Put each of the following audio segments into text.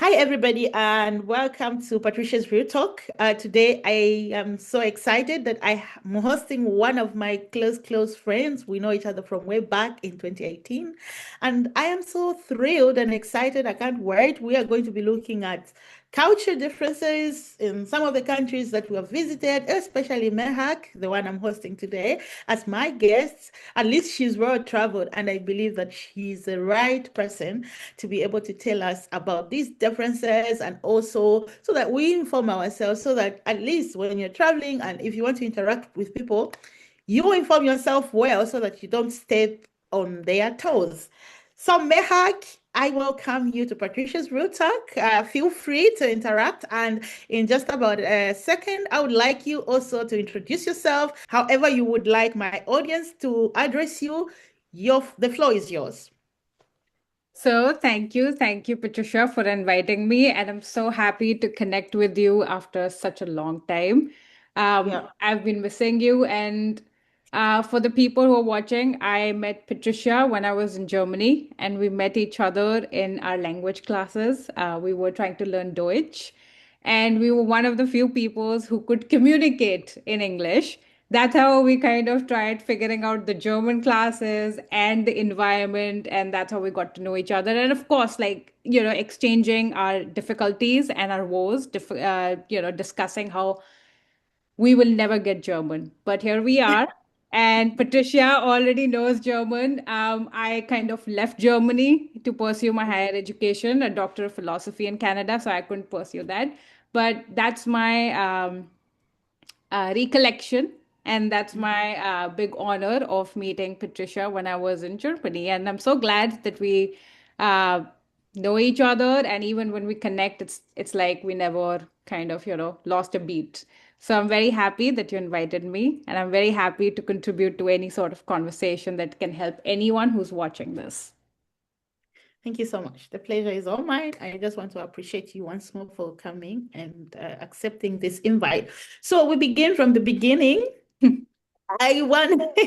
Hi, everybody, and welcome to Patricia's Real Talk. Today, I am so excited that I am hosting one of my close friends. We know each other from way back in 2018, and I am so thrilled and excited. I can't wait. We are going to be looking at culture differences in some of the countries that we have visited, especially Mehak, the one I'm hosting today, as my guest. At least she's well traveled, and I believe that she's the right person to be able to tell us about these differences and also so that we inform ourselves so that at least when you're traveling and if you want to interact with people, you inform yourself well so that you don't step on their toes. So, Mehak, I welcome you to Patricia's Real Talk. Feel free to interact. And in just about a second, I would like you also to introduce yourself, however you would like my audience to address you. The floor is yours. So, thank you, Patricia, for inviting me. And I'm so happy to connect with you after such a long time. Yeah. I've been missing you. And for the people who are watching, I met Patricia when I was in Germany, and we met each other in our language classes. We were trying to learn Deutsch, and we were one of the few peoples who could communicate in English. That's how we kind of tried figuring out the German classes and the environment, and that's how we got to know each other. And of course, exchanging our difficulties and our woes, discussing how we will never get German. But here we are. And Patricia already knows German. I kind of left Germany to pursue my higher education, a doctor of philosophy in Canada, so I couldn't pursue that. But that's my recollection. And that's my big honor of meeting Patricia when I was in Germany. And I'm so glad that we uh, know each other. And even when we connect, it's like we never kind of, lost a beat. So I'm very happy that you invited me. And I'm very happy to contribute to any sort of conversation that can help anyone who's watching this. Thank you so much. The pleasure is all mine. I just want to appreciate you once more for coming and accepting this invite. So we begin from the beginning. I want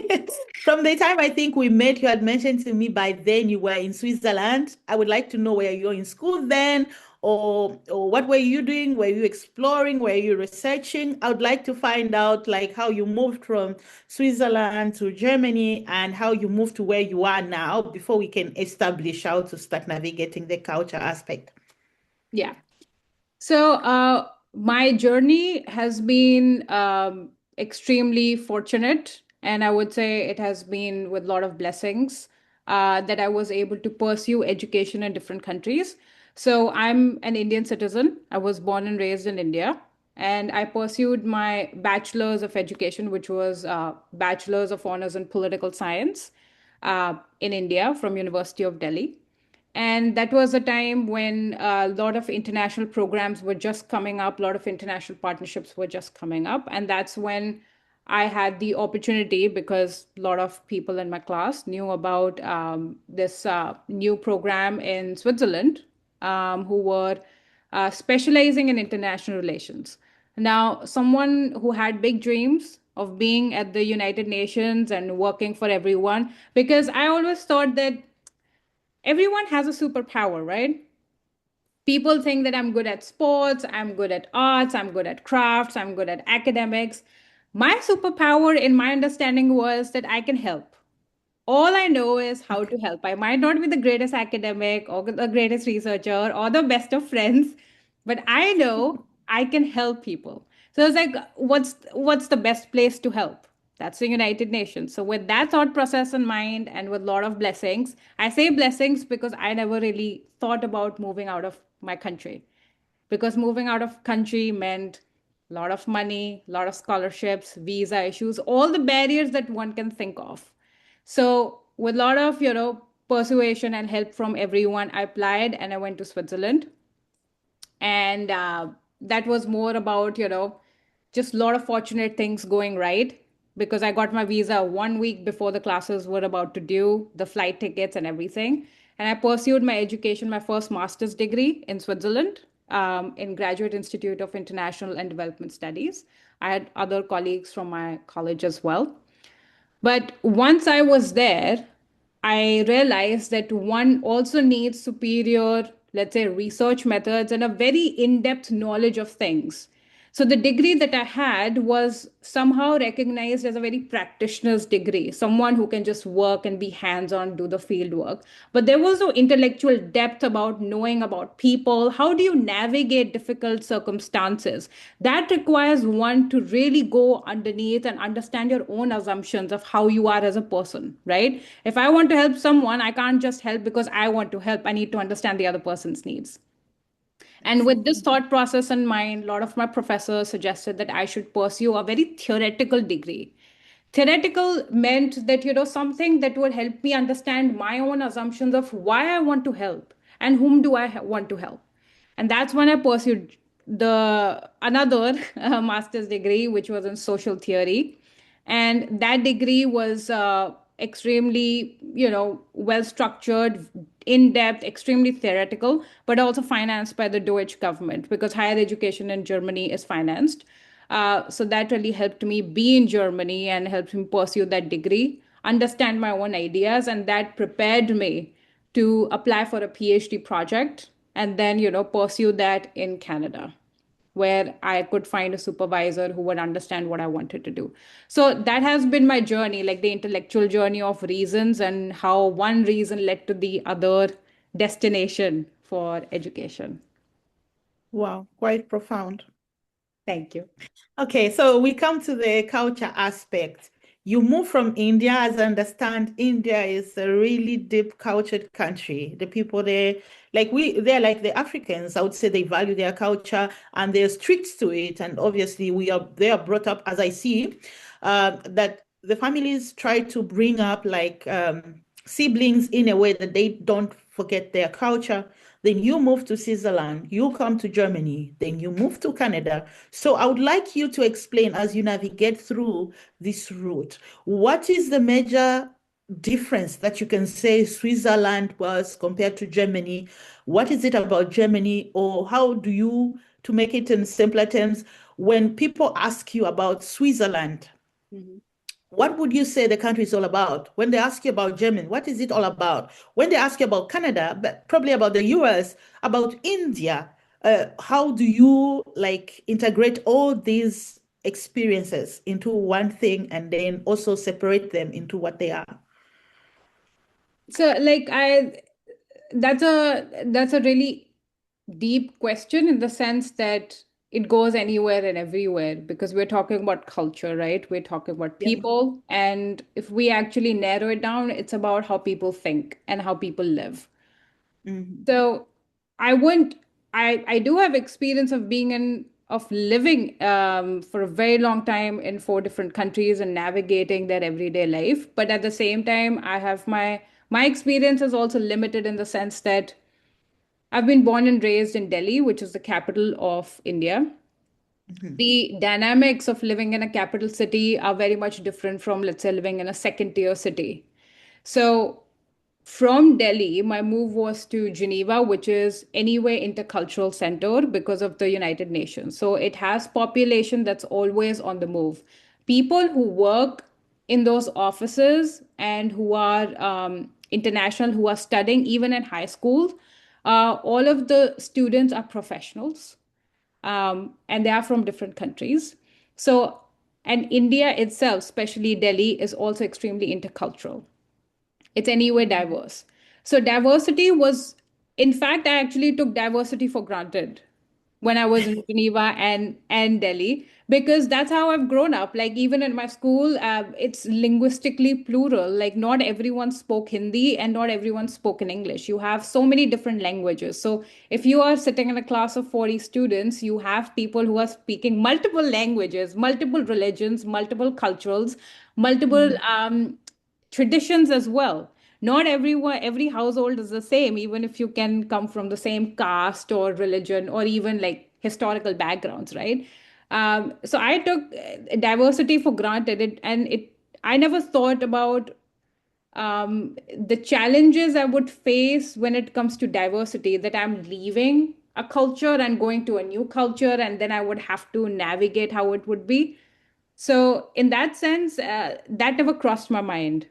from the time I think we met, you had mentioned to me by then you were in Switzerland. I would like to know where you were in school then, or what were you doing? Were you exploring? Were you researching? I would like to find out like how you moved from Switzerland to Germany and how you moved to where you are now before we can establish how to start navigating the culture aspect. Yeah. So, my journey has been extremely fortunate, and I would say it has been with a lot of blessings that I was able to pursue education in different countries. So, I'm an Indian citizen. I was born and raised in India, and I pursued my bachelor's of education, which was bachelor's of honors in political science in India from University of Delhi. And that was a time when a lot of international programs were just coming up, a lot of international partnerships were just coming up. And that's when I had the opportunity, because a lot of people in my class knew about this new program in Switzerland, who were specializing in international relations. Now, someone who had big dreams of being at the United Nations and working for everyone, because I always thought that everyone has a superpower, right? People think that I'm good at sports, I'm good at arts, I'm good at crafts, I'm good at academics. My superpower, in my understanding, was that I can help. All I know is how to help. I might not be the greatest academic or the greatest researcher or the best of friends, but I know I can help people. So it's like, what's the best place to help? That's the United Nations. So with that thought process in mind and with a lot of blessings, I say blessings because I never really thought about moving out of my country. Because moving out of country meant a lot of money, a lot of scholarships, visa issues, all the barriers that one can think of. So with a lot of, persuasion and help from everyone, I applied and I went to Switzerland. And that was more about, just a lot of fortunate things going right, because I got my visa 1 week before the classes were about to due, the flight tickets and everything. And I pursued my education, my first master's degree in Switzerland, in Graduate Institute of International and Development Studies. I had other colleagues from my college as well. But once I was there, I realized that one also needs superior let's say, research methods and a very in depth knowledge of things. So the degree that I had was somehow recognized as a very practitioner's degree, someone who can just work and be hands on, do the field work. But there was no intellectual depth about knowing about people. How do you navigate difficult circumstances? That requires one to really go underneath and understand your own assumptions of how you are as a person, right? If I want to help someone, I can't just help because I want to help. I need to understand the other person's needs. And with this Exactly. thought process in mind, a lot of my professors suggested that I should pursue a very theoretical degree. Theoretical meant that, something that would help me understand my own assumptions of why I want to help and whom do I want to help. And that's when I pursued the another master's degree, which was in social theory. And that degree was extremely, well structured, in depth, extremely theoretical, but also financed by the Deutsche government because higher education in Germany is financed. So that really helped me be in Germany and helped me pursue that degree, understand my own ideas, and that prepared me to apply for a PhD project and then, pursue that in Canada, where I could find a supervisor who would understand what I wanted to do. So that has been my journey, like the intellectual journey of reasons and how one reason led to the other destination for education. Wow, quite profound. Thank you. Okay, so we come to the culture aspect. You move from India, as I understand, India is a really deep cultured country. The people there, they're like the Africans. I would say they value their culture and they're strict to it. And obviously, they are brought up, as I see, that the families try to bring up siblings in a way that they don't forget their culture. Then you move to Switzerland, you come to Germany, then you move to Canada. So I would like you to explain as you navigate through this route, what is the major difference that you can say Switzerland was compared to Germany? What is it about Germany, or how do you, to make it in simpler terms, when people ask you about Switzerland, Mhm. what would you say the country is all about? When they ask you about Germany, what is it all about? When they ask you about Canada, but probably about the US, about India, how do you integrate all these experiences into one thing and then also separate them into what they are? So that's a really deep question in the sense that it goes anywhere and everywhere because we're talking about culture, right? We're talking about Yeah. people. And if we actually narrow it down, it's about how people think and how people live. Mhm. So I wouldn't, I do have experience of being of living for a very long time in four different countries and navigating their everyday life. But at the same time, I have my experience is also limited in the sense that I've been born and raised in Delhi, which is the capital of India. Mhm. The dynamics of living in a capital city are very much different from, let's say, living in a second tier city. So from Delhi, my move was to Geneva, which is anyway intercultural center because of the United Nations. So it has population that's always on the move. People who work in those offices and who are international, who are studying even in high school, all of the students are professionals and they are from different countries. So, and India itself, especially Delhi, is also extremely intercultural. It's anyway diverse. So diversity was, in fact, I actually took diversity for granted when I was in Geneva and Delhi because that's how I've grown up. Like even in my school, it's linguistically plural. Like not everyone spoke Hindi and not everyone spoke in English. You have so many different languages. So if you are sitting in a class of 40 students, you have people who are speaking multiple languages, multiple religions, multiple cultures, multiple Mhm. traditions as well. Not everyone, every household is the same, even if you can come from the same caste or religion or even like historical backgrounds, right? So I took diversity for granted, I never thought about the challenges I would face when it comes to diversity, that I'm leaving a culture and going to a new culture, and then I would have to navigate how it would be. So, in that sense, that never crossed my mind.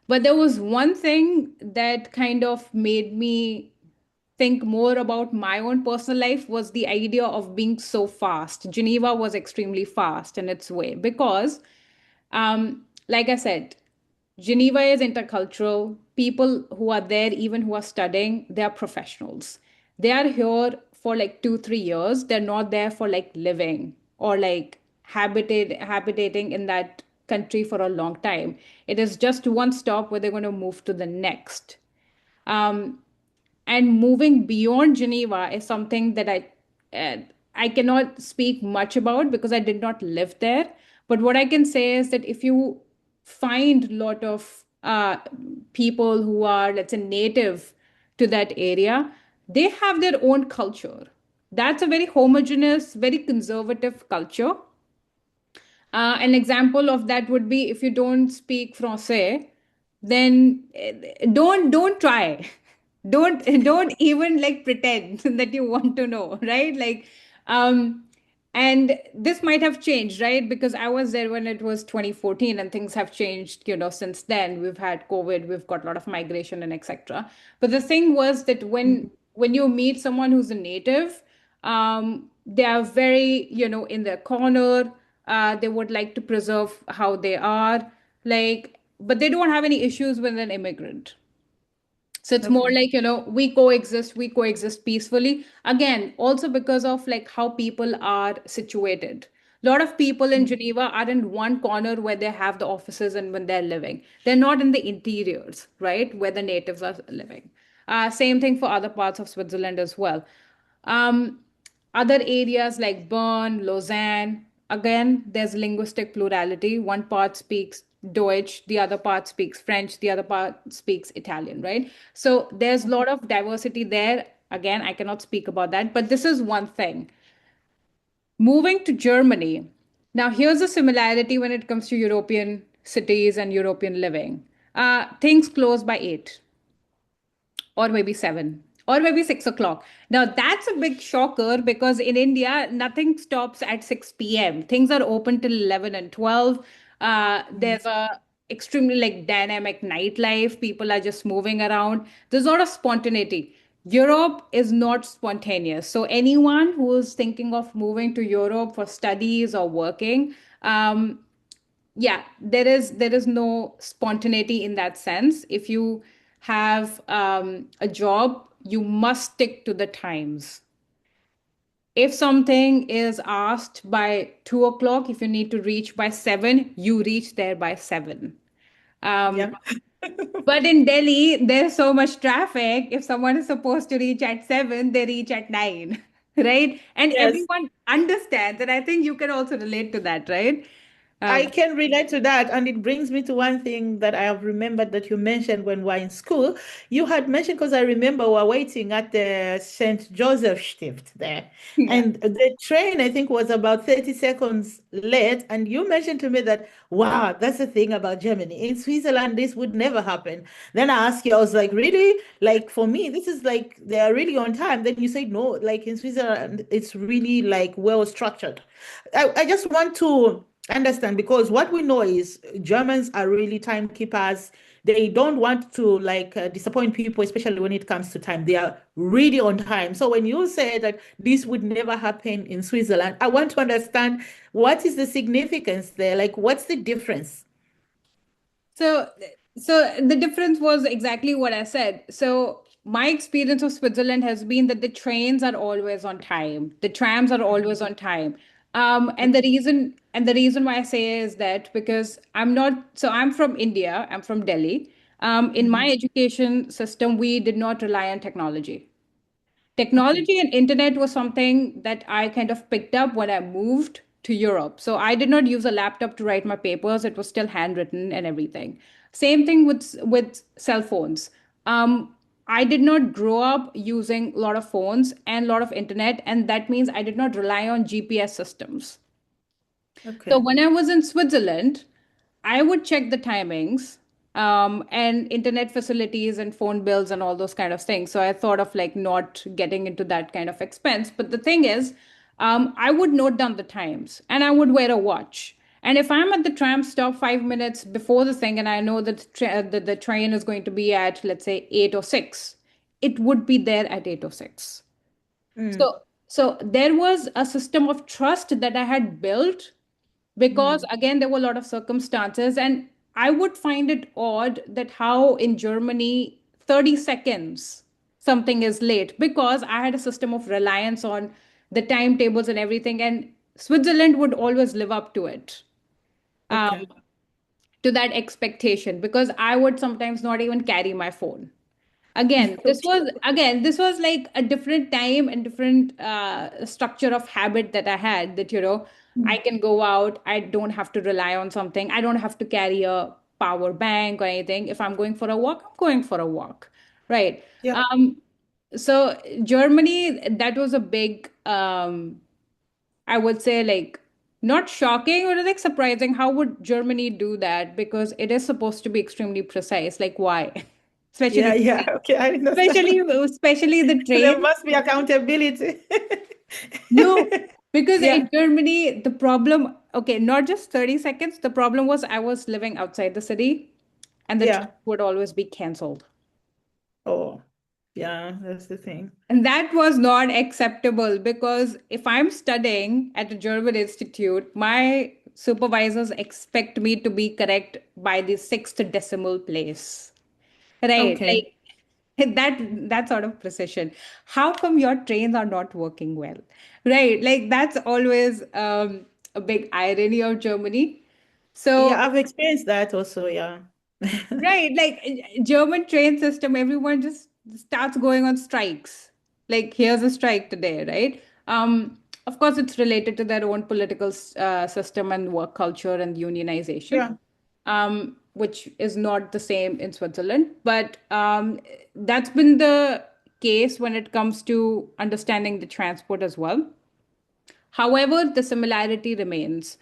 But there was one thing that kind of made me think more about my own personal life was the idea of being so fast. Geneva was extremely fast in its way because, like I said, Geneva is intercultural. People who are there, even who are studying, they are professionals. They are here for like 2, 3 years. They're not there for like living or like habitating in that country for a long time. It is just one stop where they're going to move to the next. Um, and moving beyond Geneva is something that uh, I cannot speak much about because I did not live there. But what I can say is that if you find a lot of people who are, let's say, native to that area, they have their own culture. That's a very homogeneous, very conservative culture. An example of that would be if you don't speak Francais, then don't try. Don't even like pretend that you want to know, right? Like, um, and this might have changed, right? Because I was there when it was 2014, and things have changed, since then. We've had COVID, we've got a lot of migration and etc. But the thing was that when you meet someone who's a native, they are very, in their corner. They would like to preserve how they are, like, but they don't have any issues with an immigrant. So it's more Okay. like, we coexist peacefully. Again, also because of like how people are situated. A lot of people in Mm. Geneva are in one corner where they have the offices and when they're living. They're not in the interiors, right? Where the natives are living. Same thing for other parts of Switzerland as well. Um, Other areas like Bern, Lausanne, again, there's linguistic plurality. One part speaks Deutsch, the other part speaks French, the other part speaks Italian, right? So there's a lot of diversity there. Again, I cannot speak about that, but this is one thing. Moving to Germany. Now, here's a similarity when it comes to European cities and European living. Things close by 8 or maybe 7 or maybe 6 o'clock. Now that's a big shocker because in India nothing stops at 6 p.m. Things are open till 11 and 12. Mm. There's a extremely like dynamic nightlife. People are just moving around. There's a lot of spontaneity. Europe is not spontaneous. So anyone who is thinking of moving to Europe for studies or working, yeah, there is no spontaneity in that sense. If you have a job, you must stick to the times. If something is asked by 2 o'clock, if you need to reach by 7, you reach there by 7. um, Yeah. but in Delhi there's so much traffic. If someone is supposed to reach at 7, they reach at 9. Right? And Yes. everyone understands, and I think you can also relate to that, right? I um, can relate to that. And it brings me to one thing that I have remembered that you mentioned when we were in school. You had mentioned, because I remember we were waiting at the St. Joseph Stift there. yeah. And the train, I think, was about 30 seconds late. And you mentioned to me that, wow, that's the thing about Germany. In Switzerland, this would never happen. Then I asked you, I was like, really? Like, for me, this is like, they are really on time. Then you said, no, like in Switzerland, it's really like well structured. I just want to understand, because what we know is Germans are really timekeepers. They don't want to like disappoint people, especially when it comes to time. They are really on time. So when you say that this would never happen in Switzerland, I want to understand what is the significance there? Like, what's the difference? So, so the difference was exactly what I said. So my experience of Switzerland has been that the trains are always on time, the trams are always on time. And the reason why I say is that because I'm from India, I'm from Delhi. In my Mhm. education system, we did not rely on technology. Okay. Technology and internet was something that I kind of picked up when I moved to Europe. So I did not use a laptop to write my papers. It was still handwritten and everything. Same thing with cell phones. I did not grow up using a lot of phones and a lot of internet, and that means I did not rely on GPS systems. So Okay. when I was in Switzerland, I would check the timings and internet facilities and phone bills and all those kind of things. So I thought of like not getting into that kind of expense. But the thing is, I would note down the times and I would wear a watch. And if I'm at the tram stop 5 minutes before the thing and I know that the train is going to be at, let's say, 8 or 6, it would be there at 8:06. Mm, So there was a system of trust that I had built, because mm. again there were a lot of circumstances, and I would find it odd that how in Germany 30 seconds something is late, because I had a system of reliance on the timetables and everything, and Switzerland would always live up to it, um, Okay. to that expectation, because I would sometimes not even carry my phone. Again, this Okay. was again this was like a different time and different structure of habit that I had, that I Mm. can go out, I don't have to rely on something, I don't have to carry a power bank or anything. If I'm going for a walk, I'm going for a walk, right? Yeah. So Germany, that was a big, I would say, like, not shocking or like surprising. How would Germany do that? Because it is supposed to be extremely precise. Like, why? Yeah, especially yeah. Okay, I especially understand. especially the There train. must be accountability. No, because Yeah, in Germany, the problem, okay, not just 30 seconds, the problem was I was living outside the city and the train yeah. would always be canceled. Oh, yeah, that's the thing. And that was not acceptable, because if I'm studying at a German institute, my supervisors expect me to be correct by the sixth decimal place. Right. Okay. Like that sort of precision. How come your trains are not working well? Right. Like that's always a big irony of Germany. Yeah, So I've experienced that also. Yeah. right, like German train system, everyone just starts going on strikes. Like here's a strike today, right? Of course, it's related to their own political system and work culture and unionization, Yeah. which is not the same in Switzerland. But that's been the case when it comes to understanding the transport as well. However, the similarity remains.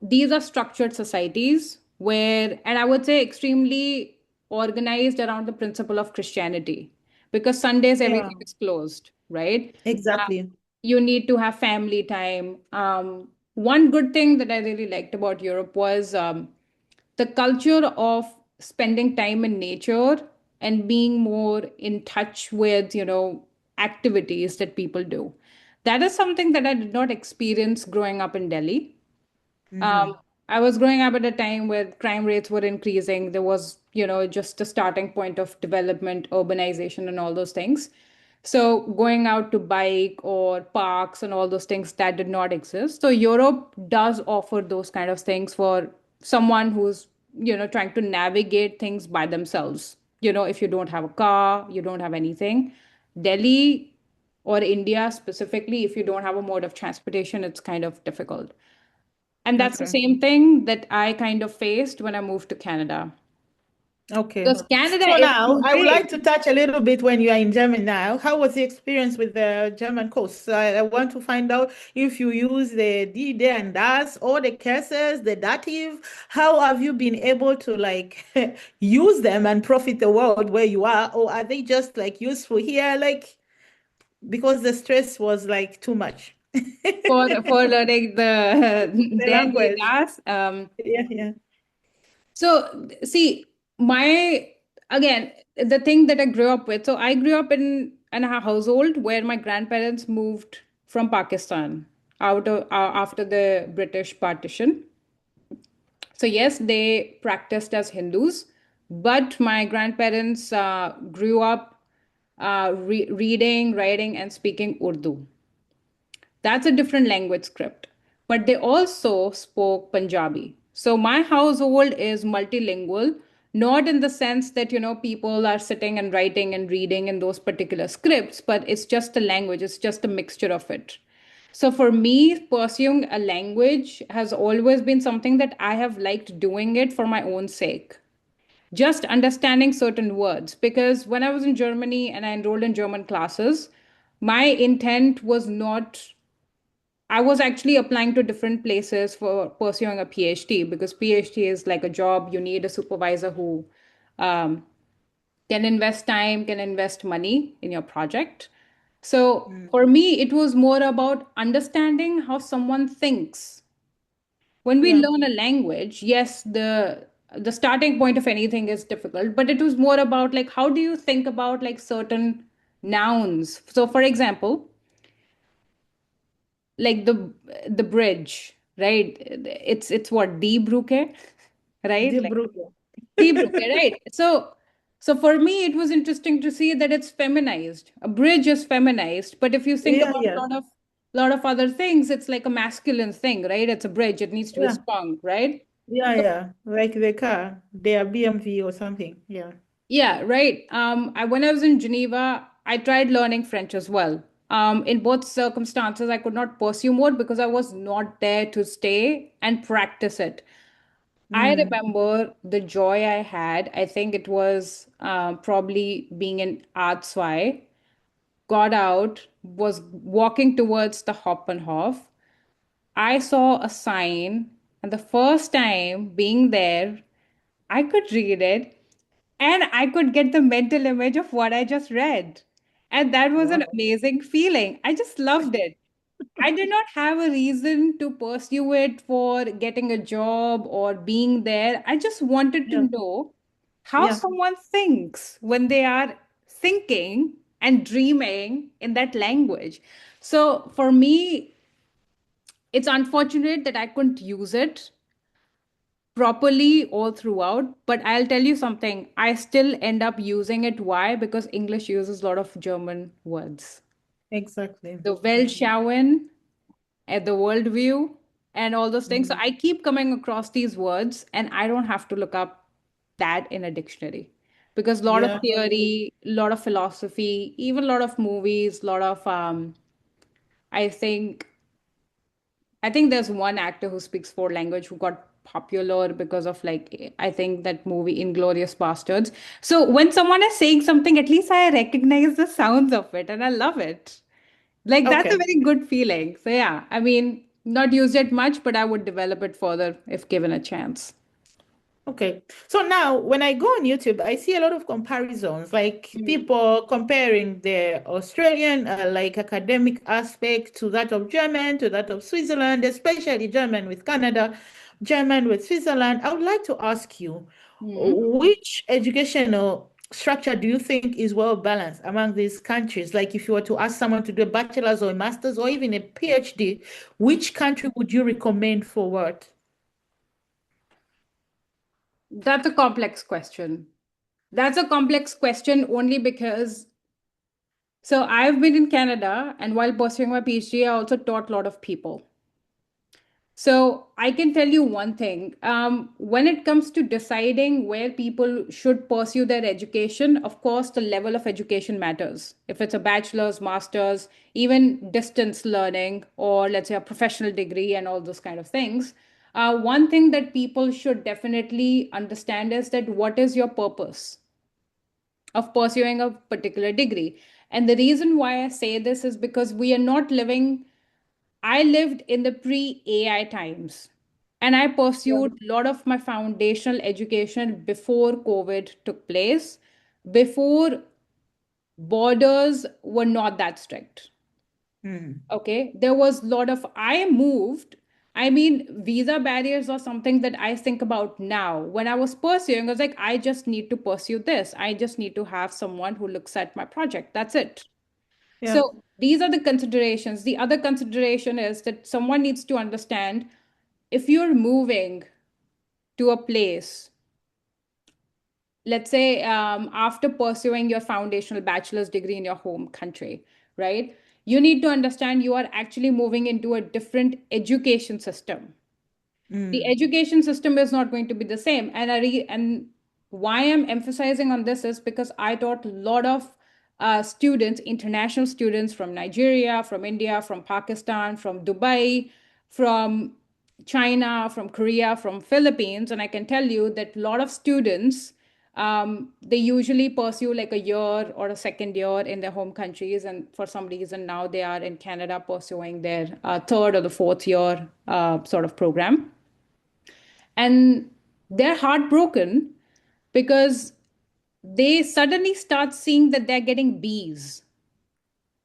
These are structured societies where, and I would say extremely organized around the principle of Christianity, because Sundays Yeah. everything is closed, right? Uh, Exactly. you need to have family time. One good thing that I really liked about Europe was the culture of spending time in nature and being more in touch with activities that people do. That is something that I did not experience growing up in Delhi. um, Mm-hmm. I was growing up at a time where crime rates were increasing. There was, just a starting point of development, urbanization, and all those things. So going out to bike or parks and all those things, that did not exist. So Europe does offer those kind of things for someone who's, trying to navigate things by themselves. If you don't have a car, you don't have anything. Delhi or India specifically, if you don't have a mode of transportation, it's kind of difficult. And that's the Okay. same thing that I kind of faced when I moved to Canada. Okay. Because Canada So is now so I would like big. to touch a little bit when you are in Germany now. How was the experience with the German course? So I want to find out if you use the die, der, and das, or the curses, the dative. How have you been able to like use them and profit the world where you are? Or are they just like useful here? Like, because the stress was like too much. For learning the The daily language. tasks. Yeah, yeah. So see, my again, the thing that I grew up with. So I grew up in a household where my grandparents moved from Pakistan after the British partition. So yes, they practiced as Hindus, but my grandparents grew up reading, writing, and speaking Urdu. That's a different language script. But they also spoke Punjabi. So my household is multilingual, not in the sense that, people are sitting and writing and reading in those particular scripts, but it's just a language, it's just a mixture of it. So for me, pursuing a language has always been something that I have liked doing it for my own sake. Just understanding certain words. Because when I was in Germany and I enrolled in German classes, my intent was not, I was actually applying to different places for pursuing a PhD, because PhD is like a job. You need a supervisor who um, can invest time, can invest money in your project. So Mm, for me, it was more about understanding how someone thinks. When we yeah. learn a language, yes, the the starting point of anything is difficult, but it was more about like how do you think about like certain nouns. So for example, like the bridge, right? It's what, die Brücke, right? Deep Like Brook. die Brücke, right? So for me it was interesting to see that it's feminized. A bridge is feminized, but if you think Yeah, about yeah, a lot of other things, it's like a masculine thing, right? It's a bridge, it needs to be yeah, strong, right? yeah, So yeah. Like the car, their BMV or something. Yeah. yeah, right. When I was in Geneva, I tried learning French as well. In both circumstances, I could not pursue more because I was not there to stay and practice it. I Mm, remember the joy I had. I think it was probably being in Artswai, got out, was walking towards the Hoppenhof. I saw a sign, and the first time being there, I could read it and I could get the mental image of what I just read. And that was an wow. amazing feeling. I just loved it. I did not have a reason to pursue it for getting a job or being there. I just wanted to Yeah, know how yeah, someone thinks when they are thinking and dreaming in that language. So for me, it's unfortunate that I couldn't use it properly all throughout, but I'll tell you something. I still end up using it. Why? Because English uses a lot of German words. exactly. The Yeah. Weltschauen, at the worldview, and all those things. So Mm, I keep coming across these words, and I don't have to look up that in a dictionary because a lot of yeah. theory, a lot of philosophy, even a lot of movies, a lot of I think I think there's one actor who speaks four language who got popular because of like I think that movie Inglorious Bastards. So when someone is saying something, at least I recognize the sounds of it and I love it. Like that's a Okay. very good feeling. So yeah, I mean, not used it much, but I would develop it further if given a chance. Okay. So now when I go on YouTube, I see a lot of comparisons, like Mm. people comparing the Australian, like academic aspect to that of German, to that of Switzerland, especially German with Canada, German with Switzerland. I would like to ask you, Mm. which educational structure do you think is well balanced among these countries? Like if you were to ask someone to do a bachelor's or a master's or even a PhD, which country would you recommend for what? That's a complex question. That's a complex question only because so I've been in Canada and while pursuing my PhD, I also taught a lot of people. So I can tell you one thing. When it comes to deciding where people should pursue their education, of course, the level of education matters. If it's a bachelor's, master's, even distance learning, or let's say a professional degree and all those kind of things, one thing that people should definitely understand is that what is your purpose of pursuing a particular degree? And the reason why I say this is because we are not living I lived in the pre AI times and I Yeah. pursued a lot of my foundational education before COVID took place, before borders were not that strict. Hmm. Okay. There was a lot of, I moved. I mean, visa barriers are something that I think about now. When I was pursuing, I was like, I just need to pursue this. I just need to have someone who looks at my project. That's it. Yeah. So these are the considerations. The other consideration is that someone needs to understand if you're moving to a place, let's say after pursuing your foundational bachelor's degree in your home country, right? You need to understand you are actually moving into a different education system. The Mm. education system is not going to be the same, and and why I'm emphasizing on this is because I taught a lot of students, international students from Nigeria, from India, from Pakistan, from Dubai, from China, from Korea, from Philippines, and I can tell you that a lot of students, they usually pursue like a year or a second year in their home countries, and for some reason now they are in Canada pursuing their third or the fourth year sort of program, and they're heartbroken because they suddenly start seeing that they're getting B's.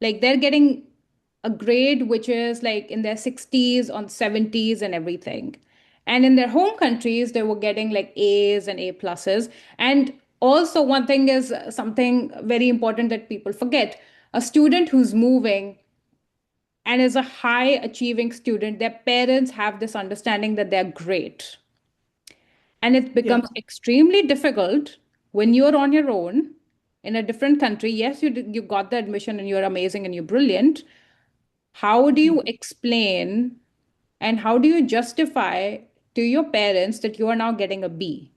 Like they're getting a grade which is like in their 60s on 70s and everything. And in their home countries, they were getting like A's and A pluses. And also, one thing is something very important that people forget: a student who's moving and is a high achieving student, their parents have this understanding that they're great. And it Yeah. becomes extremely difficult when you're on your own in a different country. Yes, you got the admission and you're amazing and you're brilliant. How do Mhm. you explain and how do you justify to your parents that you are now getting a B?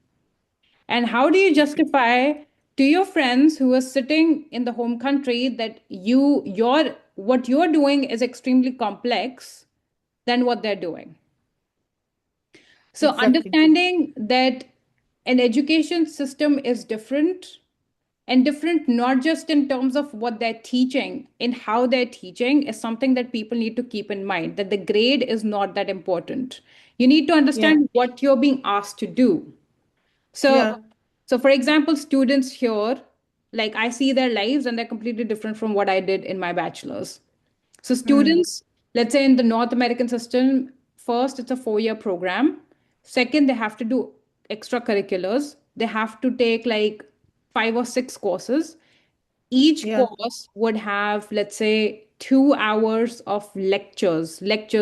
And how do you justify to your friends who are sitting in the home country that your what you're doing is extremely complex than what they're doing? So Exactly. understanding that an education system is different, and different not just in terms of what they're teaching, in how they're teaching, is something that people need to keep in mind, that the grade is not that important. You need to Yeah. understand what you're being asked to do. So, Yeah. so for example, students here, like I see their lives and they're completely different from what I did in my bachelor's. So, Mm. students, let's say in the North American system, first it's a 4 year program. Second, they have to do extracurriculars. They have to take like 5 or 6 courses. Each Yeah. course would have, let's say, 2 hours of lectures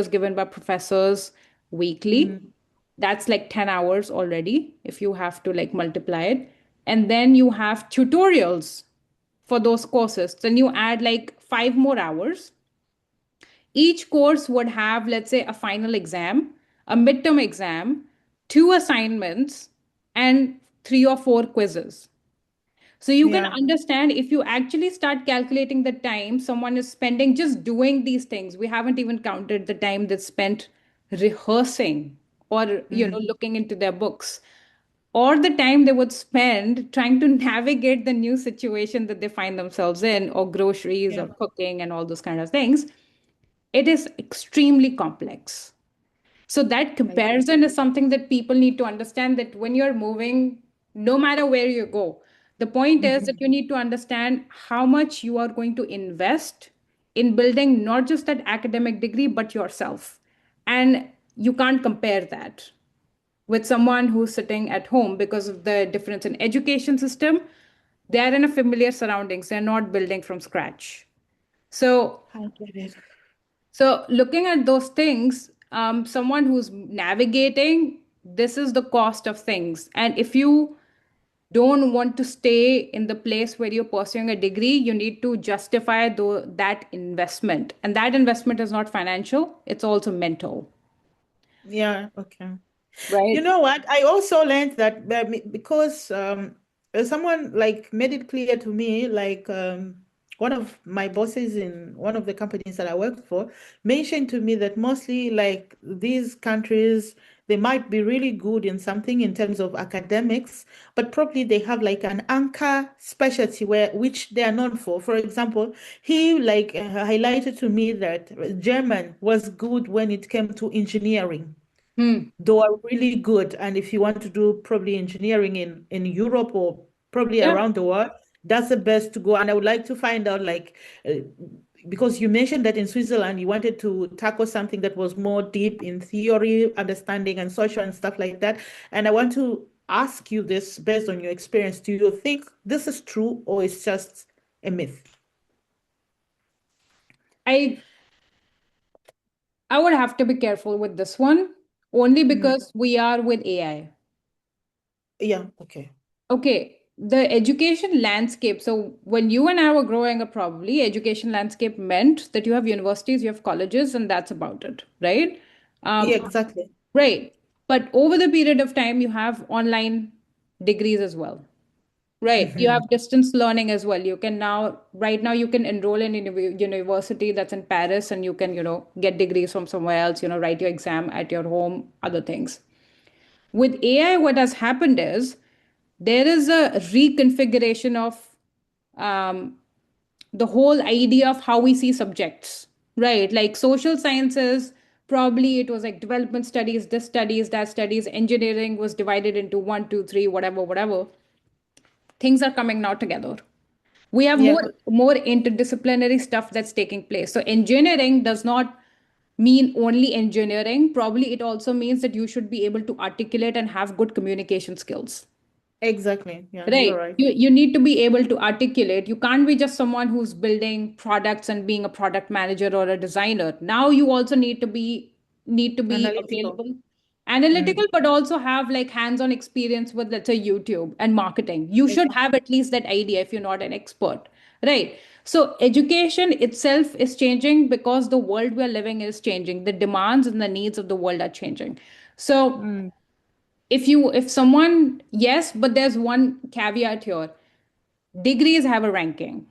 given by professors weekly. Mm. That's like 10 hours already if you have to like multiply it. And then you have tutorials for those courses. Then you add like 5 more hours. Each course would have, let's say, a final exam, a midterm exam, two assignments, and 3 or 4 quizzes. So you can Yeah. understand, if you actually start calculating the time someone is spending just doing these things. We haven't even counted the time that's spent rehearsing or Mm. looking into their books, or the time they would spend trying to navigate the new situation that they find themselves in, or groceries Yeah. or cooking and all those kind of things. It is extremely complex. So that I get it. comparison is something that people need to understand, that when you're moving, no matter where you go, the point is that Mhm. you need to understand how much you are going to invest in building not just that academic degree, but yourself. And you can't compare that with someone who's sitting at home because of the difference in education system. They are in a familiar surroundings. They're not building from scratch. So I get it. looking at those things, someone who's navigating, this is the cost of things. And if you don't want to stay in the place where you're pursuing a degree, you need to justify that investment. And that investment is not financial, it's also mental, Yeah. Okay. You right? know what? I also learned that because someone like made it clear to me, like one of my bosses in one of the companies that I worked for mentioned to me that mostly like these countries, they might be really good in something in terms of academics, but probably they have like an anchor specialty where which they are known for. For example, he like highlighted to me that German was good when it came to engineering. Hmm. They are really good. And if you want to do probably engineering in Europe or probably Yeah. around the world, that's the best to go. And I would like to find out like because you mentioned that in Switzerland you wanted to tackle something that was more deep in theory, understanding, and social and stuff like that. And I want to ask you this based on your experience. Do you think this is true or it's just a myth? I I would have to be careful with this one, only Mm. because we are with AI. Yeah, okay. Okay, the education landscape. So when you and I were growing up, probably education landscape meant that you have universities, you have colleges, and that's about it, right? Yeah, Um, exactly. right. But over the period of time, you have online degrees as well. Right. You have Hmm. distance learning as well. You can now, right now, you can enroll in a university that's in Paris, and you can, get degrees from somewhere else, write your exam at your home, other things. With AI, what has happened is there is a reconfiguration of um, the whole idea of how we see subjects, right? Like social sciences, probably it was like development studies, this studies, that studies, engineering was divided into one, two, three, whatever, whatever. Things are coming now together. We have Yeah. more interdisciplinary stuff that's taking place. So engineering does not mean only engineering. Probably it also means that you should be able to articulate and have good communication skills. Exactly. Yeah, you're Right. right. You need to be able to articulate. You can't be just someone who's building products and being a product manager or a designer. Now you also need to be Analytical. available, analytical, Mm. but also have like hands-on experience with, let's say, YouTube and marketing. You should Exactly. have at least that idea if you're not an expert. Right. So education itself is changing because the world we're living is changing. The demands and the needs of the world are changing. So Mm. if someone, yes, but there's one caveat here. Degrees have a ranking.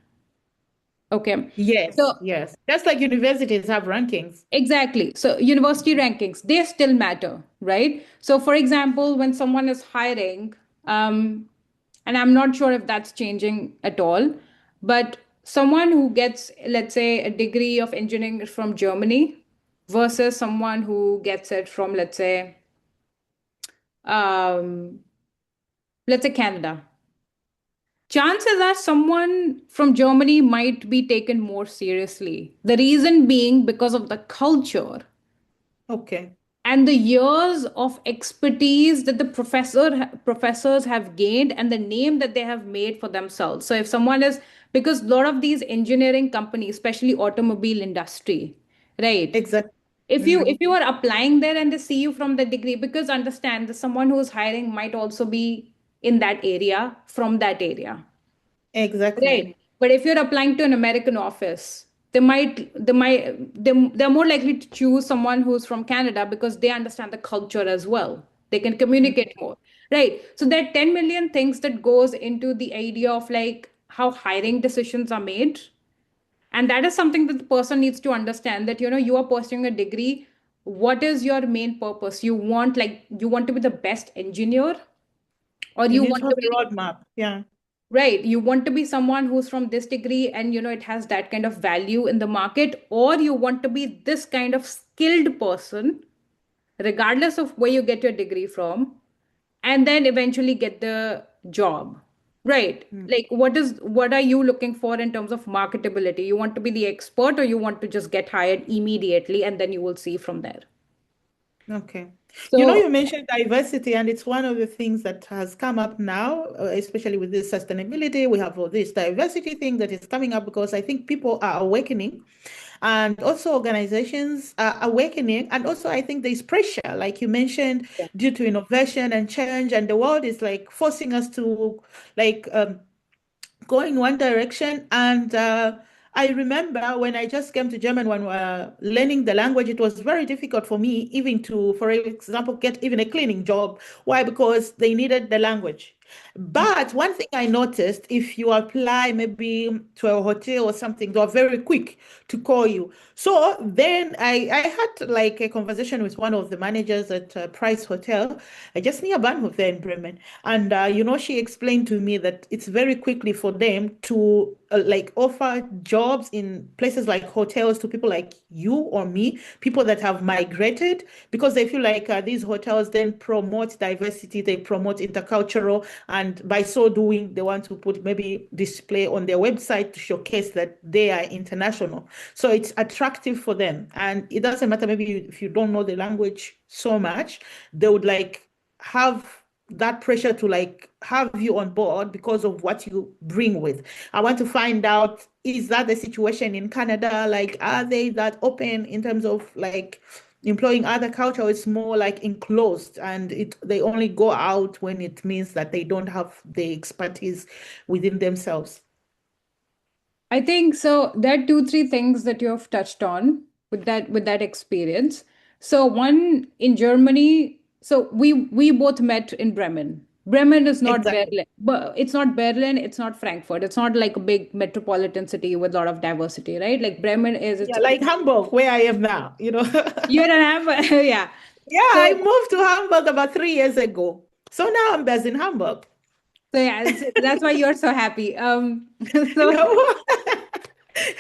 Okay. Yes, So yes. Just like universities have rankings. exactly. So university rankings, they still matter, right? So for example, when someone is hiring, um, and I'm not sure if that's changing at all, but someone who gets, let's say, a degree of engineering from Germany versus someone who gets it from, um, let's say Canada. Chances are someone from Germany might be taken more seriously. The reason being because of the culture Okay. and the years of expertise that the professors have gained and the name that they have made for themselves. So if someone is, because a lot of these engineering companies, especially automobile industry, right? Exactly. If you are applying there and they see you from the degree, because understand that someone who is hiring might also be in that area, from that area. Exactly. Right. But if you're applying to an American office, they're more likely to choose someone who's from Canada because they understand the culture as well. They can Mm. communicate more. Right. So there are 10 million things that goes into the idea of like how hiring decisions are made. And that is something that the person needs to understand, that you are pursuing a degree. What is your main purpose? You want to be the best engineer, or You you need to want have to a be roadmap. Yeah. Right. You want to be someone who's from this degree and it has that kind of value in the market, or you want to be this kind of skilled person, regardless of where you get your degree from, and then eventually get the job. Right. Mm. Like what are you looking for in terms of marketability? You want to be the expert, or you want to just get hired immediately and then you will see from there. Okay. So You mentioned diversity, and it's one of the things that has come up now, especially with this sustainability. We have all this diversity thing that is coming up because I think people are awakening, and also organizations are awakening. And also, I think there's pressure, like you mentioned, due to innovation and change, and the world is like forcing us to like go in one direction. And I remember when I just came to German, when we were learning the language, it was very difficult for me even to, for example, get even a cleaning job. Why? Because they needed the language. But one thing I noticed, if you apply maybe to a hotel or something, they are very quick to call you. So then I had like a conversation with one of the managers at Price Hotel, just near Bahnhof there in Bremen. And, she explained to me that it's very quickly for them to like offer jobs in places like hotels to people like you or me, people that have migrated, because they feel like these hotels then promote diversity, they promote intercultural, and by so doing, they want to put maybe display on their website to showcase that they are international. So it's attractive for them. And it doesn't matter, maybe if you don't know the language so much, they would like have that pressure to like have you on board because of what you bring with. I want to find out, is that the situation in Canada? Like, are they that open in terms of like employing other culture? It's more like enclosed, and they only go out when it means that they don't have the expertise within themselves. I think so. There are two, three things that you have touched on with that experience. So one in Germany. So we both met in Bremen. Bremen is not Exactly. Berlin, but it's not Berlin. It's not Frankfurt. It's not like a big metropolitan city with a lot of diversity, right? Like Bremen is its Yeah, own. like Hamburg, where I am now. You don't have, yeah. Yeah, So I moved to Hamburg about 3 years ago. So now I'm based in Hamburg. so yeah, that's why you're so happy. So No.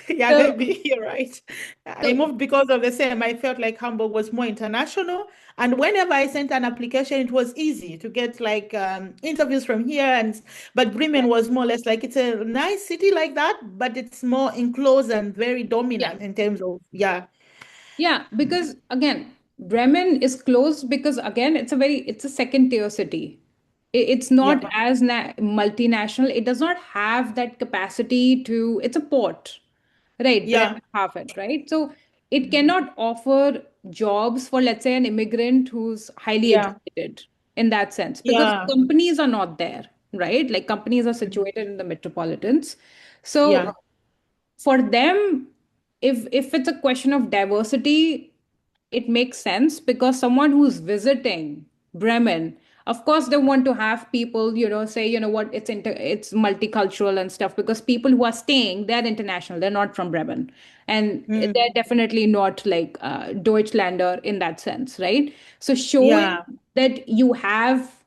Yeah, so maybe you're right. I so moved because of the same. I felt like Hamburg was more international. And whenever I sent an application, it was easy to get like interviews from here. But Bremen was more or less like it's a nice city like that, but it's more enclosed and very yeah. dominant in terms of, yeah. Yeah, because again, Bremen is closed because again, it's a second tier city. It's not Yeah. as multinational. It does not have that capacity to, it's a port, right? Yeah. Bremen have it, right? So it Mm. cannot offer jobs for, let's say, an immigrant who's highly Yeah. educated in that sense, because Yeah. companies are not there, right? Like companies are Mhm. situated in the metropolitans. So Yeah. for them, if it's a question of diversity, it makes sense because someone who's visiting Bremen, of course they want to have people, say, what, it's multicultural and stuff, because people who are staying, they're international, they're not from Bremen, and they're Mm. definitely not like Deutschlander in that sense, right? So showing Yeah. that you have,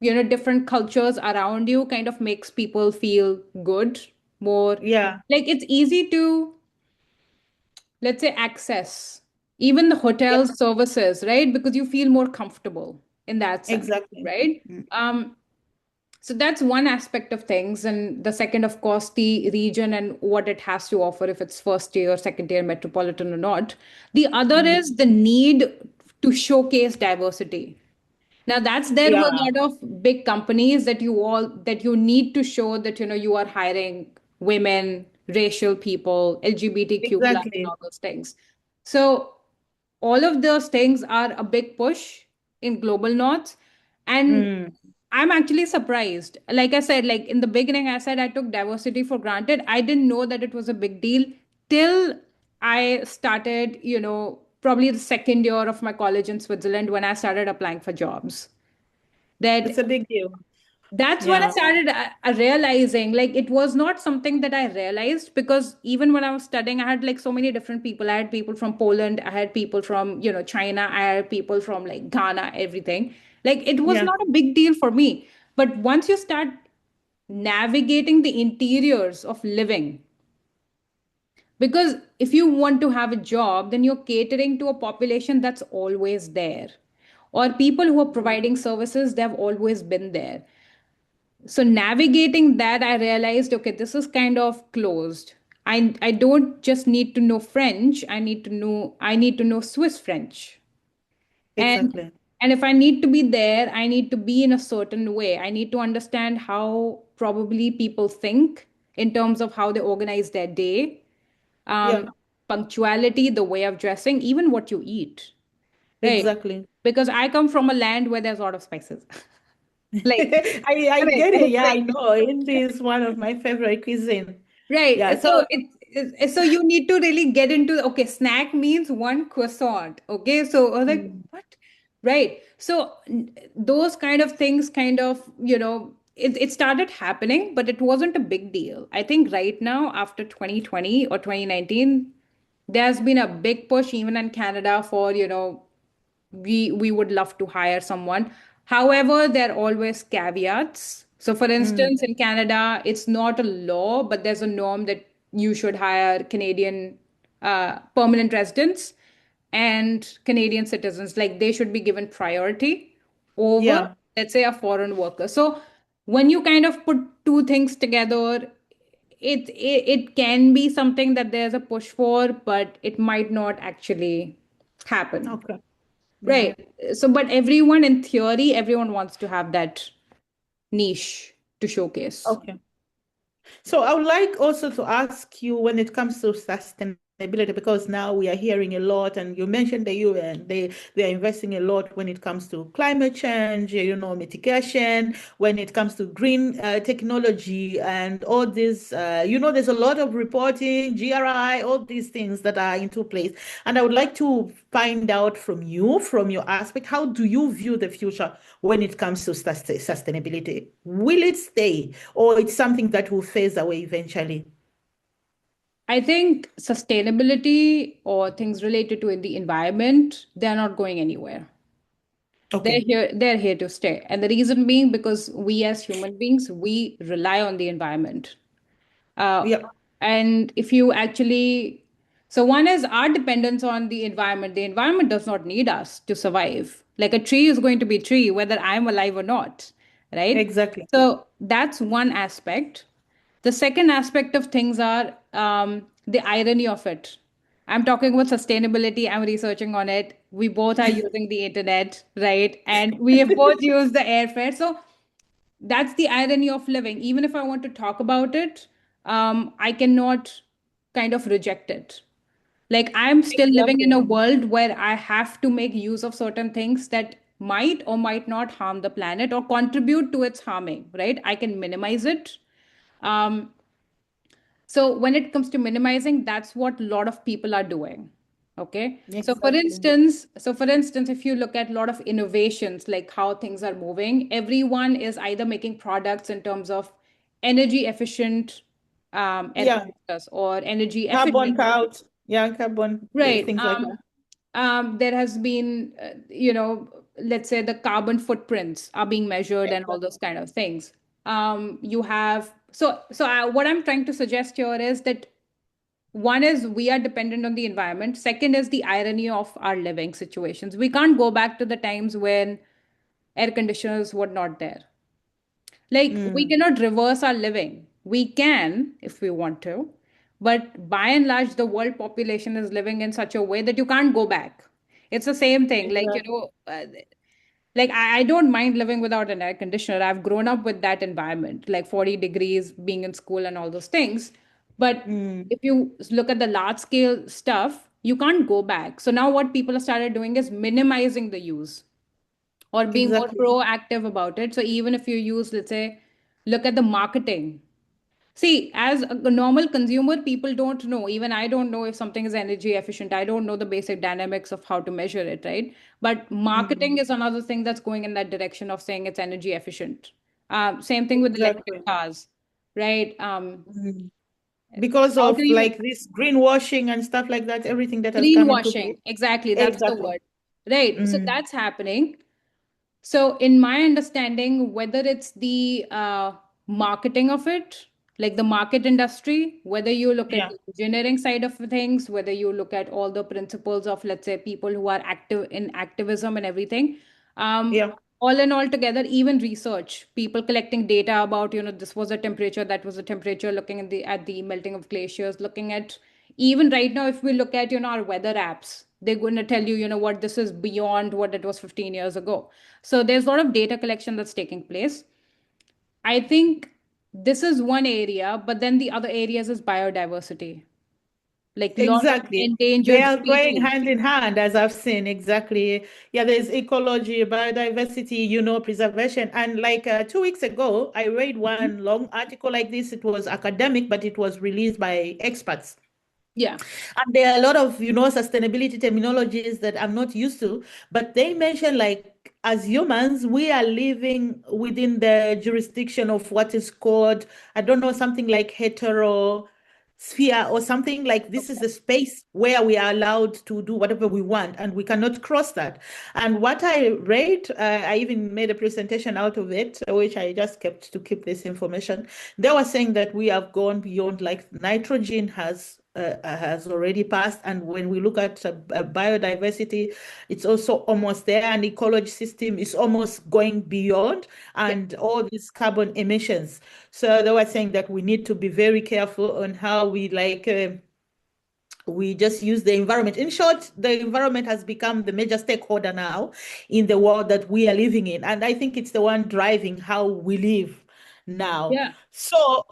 different cultures around you kind of makes people feel good, more Yeah. like it's easy to, let's say, access even the Yeah. hotel services, right? Because you feel more comfortable in that sense, Exactly. right? Mm. So that's one aspect of things. And the second, of course, the region and what it has to offer, if it's first tier, second tier, metropolitan or not. The other Mm. is the need to showcase diversity. Now that's there were a Yeah. lot of big companies that you need to show that you are hiring women, racial people, LGBTQ plus, and Exactly. all those things. So all of those things are a big push in global north, and Mm. I'm actually surprised. Like I said, like in the beginning, I said I took diversity for granted. I didn't know that it was a big deal till I started, probably the second year of my college in Switzerland when I started applying for jobs. It's That a big deal. that's when I Yeah. started realizing, like, it was not something that I realized, because even when I was studying, I had like so many different people. I had people from Poland, I had people from, China, I had people from like Ghana, everything. Like, it was Yeah. not a big deal for me. But once you start navigating the interiors of living, because if you want to have a job, then you're catering to a population that's always there, or people who are providing services, they've always been there. So navigating that, I realized, okay, this is kind of closed. I don't just need to know French, I need to know Swiss French. and Exactly. and if I need to be there, I need to be in a certain way. I need to understand how probably people think in terms of how they organize their day, um, Yeah. punctuality, the way of dressing, even what you eat, right? Exactly. Because I come from a land where there's a lot of spices. Like, I correct. get it. It's Yeah, I like, know. Hindi is one of my favorite cuisine. right. Yeah. So So, so you need to really get into, okay, snack means one croissant. Okay. So I was like, mm, what? Right. So those kind of things kind of, it started happening, but it wasn't a big deal. I think right now, after 2020 or 2019, there's been a big push even in Canada for, we would love to hire someone. However, there are always caveats. So for mm, instance, in Canada, it's not a law, but there's a norm that you should hire Canadian permanent residents and Canadian citizens. Like, they should be given priority over, yeah, let's say, a foreign worker. So when you kind of put two things together, it can be something that there's a push for, but it might not actually happen. okay, yeah, Right. So, but everyone, in theory, everyone wants to have that niche to showcase. okay. So I would like also to ask you when it comes to sustainability, because now we are hearing a lot, and you mentioned the UN, they are investing a lot when it comes to climate change, mitigation, when it comes to green technology and all this. There's a lot of reporting, GRI, all these things that are into place. And I would like to find out from you, from your aspect, how do you view the future when it comes to sustainability? Will it stay, or it's something that will phase away eventually? I think sustainability or things related to the environment, they're not going anywhere. Okay. They're here to stay. And the reason being, because we as human beings, we rely on the environment. Uh, Yeah. and if you actually, so one is our dependence on the environment. The environment does not need us to survive. Like, a tree is going to be a tree, whether I'm alive or not, right? Exactly. So that's one aspect. The second aspect of things are the irony of it. I'm talking about sustainability. I'm researching on it. We both are using the internet, right? And we have both used the airfare. So that's the irony of living. Even if I want to talk about it, I cannot kind of reject it. Like I'm still living in Exactly. a world where I have to make use of certain things that might or might not harm the planet or contribute to its harming, right? I can minimize it. Um, so when it comes to minimizing, that's what a lot of people are doing. Okay. Exactly. So for instance, if you look at a lot of innovations, like how things are moving, everyone is either making products in terms of energy efficient air Yeah. conditioners or energy Carbon efficient. count. Yeah, carbon, Right. things like that. There has been, let's say the carbon footprints are being measured and all those Exactly. kind of things. You have what I'm trying to suggest here is that one is we are dependent on the environment. Second is the irony of our living situations. We can't go back to the times when air conditioners were not there. Like we Mm, cannot reverse our living. We can if we want to, but by and large, the world population is living in such a way that you can't go back. It's the same thing. exactly. Like I don't mind living without an air conditioner. I've grown up with that environment, like 40 degrees, being in school and all those things. But Mm, if you look at the large scale stuff, you can't go back. So now what people have started doing is minimizing the use or being more exactly. proactive about it. So even if you use, let's say, look at the marketing. See, as a normal consumer, people don't know. Even I don't know if something is energy efficient. I don't know the basic dynamics of how to measure it, right? But Mm, marketing is another thing that's going in that direction of saying it's energy efficient. Same thing with electric exactly. cars, right? Mm. Because How do of you like this greenwashing and stuff like that, everything that has come into play. greenwashing? Exactly, that's the Exactly. word, right? So Mm, that's happening. So, in my understanding, whether it's the marketing of it, like the market industry, whether you look at yeah. the engineering side of things, whether you look at all the principles of, let's say, people who are active in activism and everything, um, Yeah. all in all together, even research, people collecting data about, this was a temperature, that was a temperature, looking at the melting of glaciers, looking at even right now, if we look at, our weather apps, they're going to tell you, what this is beyond what it was 15 years ago. So there's a lot of data collection that's taking place. I think this is one area, but then the other areas is biodiversity, like lot of Exactly. They endangered are going species. hand in hand, as I've seen. Exactly. Yeah, there's ecology, biodiversity, preservation. And like 2 weeks ago, I read Mhm. one long article like this. It was academic, but it was released by experts. Yeah, And there are a lot of, sustainability terminologies that I'm not used to, but they mention like as humans, we are living within the jurisdiction of what is called, I don't know, something like hetero sphere or something like this is okay. a space where we are allowed to do whatever we want and we cannot cross that. And what I read, I even made a presentation out of it, which I just kept to keep this information. They were saying that we have gone beyond, like nitrogen has already passed, and when we look at biodiversity, it's also almost there, and ecology system is almost going beyond, Yeah, and all these carbon emissions. So they were saying that we need to be very careful on how we just use the environment. In short, the environment has become the major stakeholder now in the world that we are living in. And I think it's the one driving how we live now. yeah, So,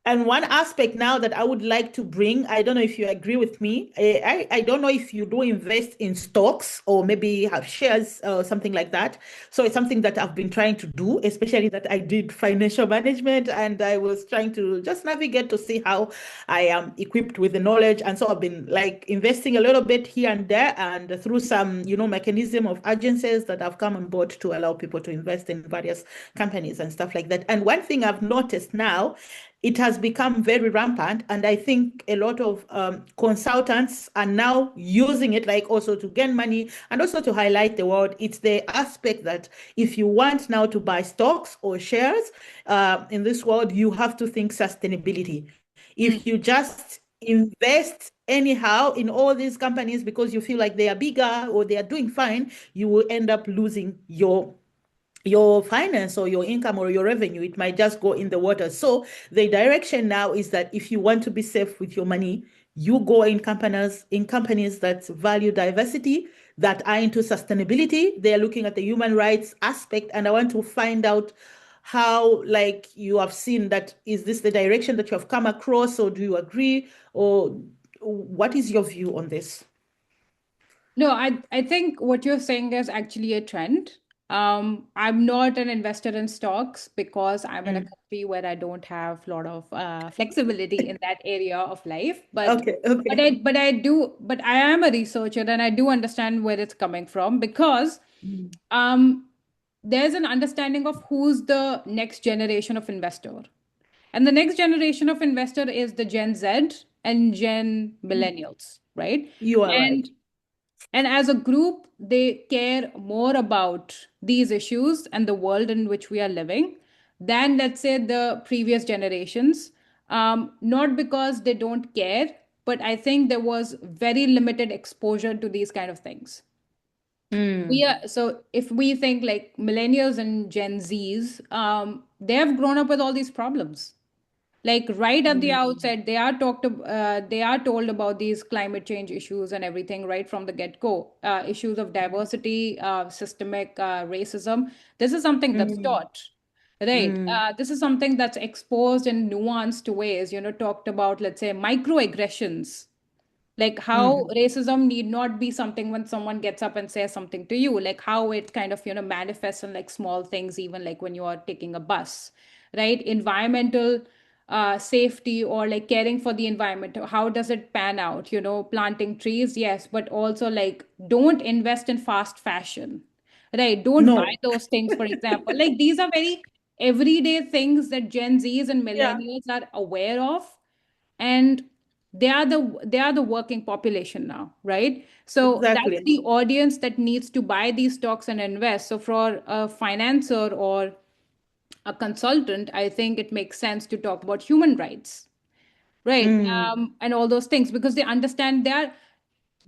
and one aspect now that I would like to bring, I don't know if you agree with me. I don't know if you do invest in stocks or maybe have shares or something like that. So it's something that I've been trying to do, especially that I did financial management and I was trying to just navigate to see how I am equipped with the knowledge. And so I've been like investing a little bit here and there and through some, mechanism of agencies that have come on board to allow people to invest in various companies and stuff like that. And one thing I've noticed now, it has become very rampant, and I think a lot of consultants are now using it, like also to gain money and also to highlight the world. It's the aspect that if you want now to buy stocks or shares in this world, you have to think sustainability. mm, If you just invest anyhow in all these companies because you feel like they are bigger or they are doing fine, you will end up losing your finance or your income or your revenue. It might just go in the water. So the direction now is that if you want to be safe with your money, you go in companies that value diversity, that are into sustainability. They are looking at the human rights aspect, and I want to find out how, like, you have seen that. Is this the direction that you have come across, or do you agree, or what is your view on this? No, I think what you're saying is actually a trend. I'm not an investor in stocks because I'm in a Mm. country where I don't have a lot of flexibility in that area of life. Okay, okay. But I am a researcher and I do understand where it's coming from because Mm. um, there's an understanding of who's the next generation of investor. And the next generation of investor is the Gen Z and Gen Millennials, right? You are right. And and as a group, they care more about these issues and the world in which we are living than, let's say, the previous generations. Not because they don't care, but I think there was very limited exposure to these kind of things. Mm. So if we think like millennials and Gen Zs, they have grown up with all these problems, like right at the Mm. outset they are told about these climate change issues and everything right from the get-go, issues of diversity, systemic racism. This is something that's Mm. taught, right? Mm. This is something that's exposed in nuanced ways, talked about, let's say, microaggressions, like how Mm. racism need not be something when someone gets up and says something to you, like how it kind of manifests in like small things, even like when you are taking a bus, right? Environmental safety, or like caring for the environment, how does it pan out? Planting trees, yes, but also like don't invest in fast fashion, right? Don't buy No. those things, for example. Like these are very everyday things that Gen Zs and Yeah, millennials are aware of, and they are the working population now, right? So that's exactly. the audience that needs to buy these stocks and invest. So for a financer or a consultant, I think it makes sense to talk about human rights, right? Mm. And all those things, because they understand they are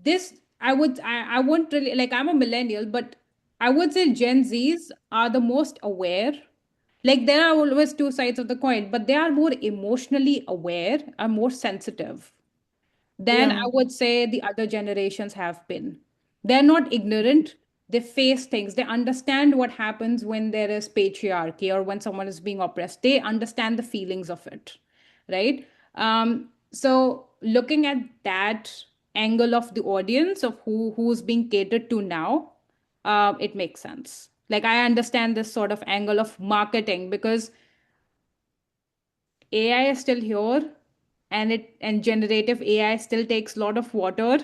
this. I won't really, like, I'm a millennial, but I would say Gen Zs are the most aware. Like there are always two sides of the coin, but they are more emotionally aware, are more sensitive than I Yeah. would say the other generations have been. They're not ignorant. They face things. They understand what happens when there is patriarchy or when someone is being oppressed. They understand the feelings of it, right? So looking at that angle of the audience of who's being catered to now, it makes sense. Like I understand this sort of angle of marketing because AI is still here, and generative AI still takes a lot of water.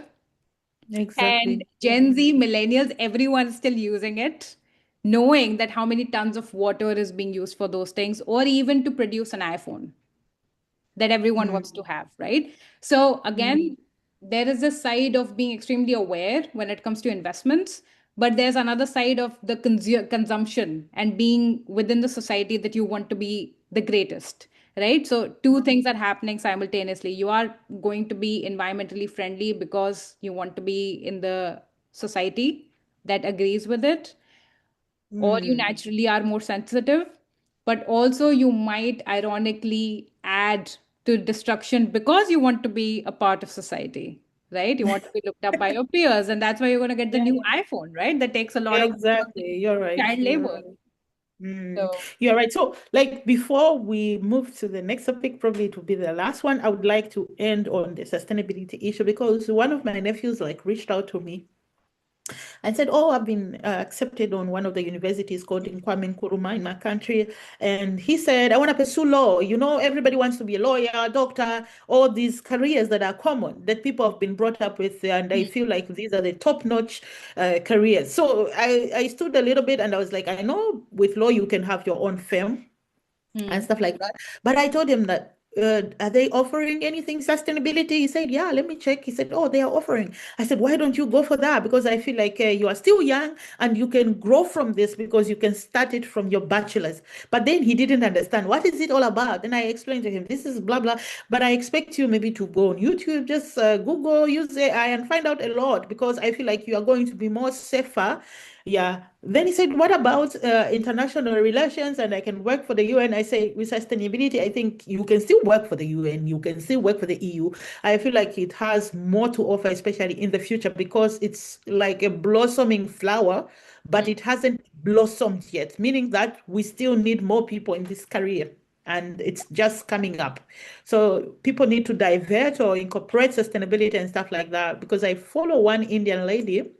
And Exactly. Gen Z, millennials, everyone's still using it, knowing that how many tons of water is being used for those things, or even to produce an iPhone that everyone wants Mm. to have, right? So Mm. again, there is a side of being extremely aware when it comes to investments, but there's another side of the consumption and being within the society that you want to be the greatest, right? So two things are happening simultaneously. You are going to be environmentally friendly because you want to be in the society that agrees with it, or you Mm. naturally are more sensitive, but also you might ironically add to destruction because you want to be a part of society, right? You want to be looked up by your peers, and that's why you're going to get the Yeah, new iPhone, right? That takes a lot of exactly. You're right. child You're labor. right. Mm. So You're right. So, like, before we move to the next topic, probably it will be the last one. I would like to end on the sustainability issue because one of my nephews like reached out to me and said, "Oh, I've been accepted on one of the universities called in Kwame Nkrumah in my country." And he said, "I want to pursue law. You know, everybody wants to be a lawyer, doctor, all these careers that are common that people have been brought up with, and I feel like these are the top-notch careers." So I stood a little bit and I was like, "I know with law you can have your own firm and hmm. stuff like that." But I told him that, are they offering anything sustainability? He said, "Yeah, let me check." He said, "Oh, they are offering." I said, "Why don't you go for that?" Because I feel like you are still young and you can grow from this because you can start it from your bachelor's. But then he didn't understand what is it all about. And I explained to him, this is blah, blah. But I expect you maybe to go on YouTube, just Google, use AI and find out a lot because I feel like you are going to be more safer Yeah. Then he said, "What about international relations?" And I can work for the UN. I say, with sustainability, I think you can still work for the UN. You can still work for the EU. I feel like it has more to offer, especially in the future, because it's like a blossoming flower, but Mm. it hasn't blossomed yet, meaning that we still need more people in this career. And it's just coming up. So people need to divert or incorporate sustainability and stuff like that. Because I follow one Indian lady,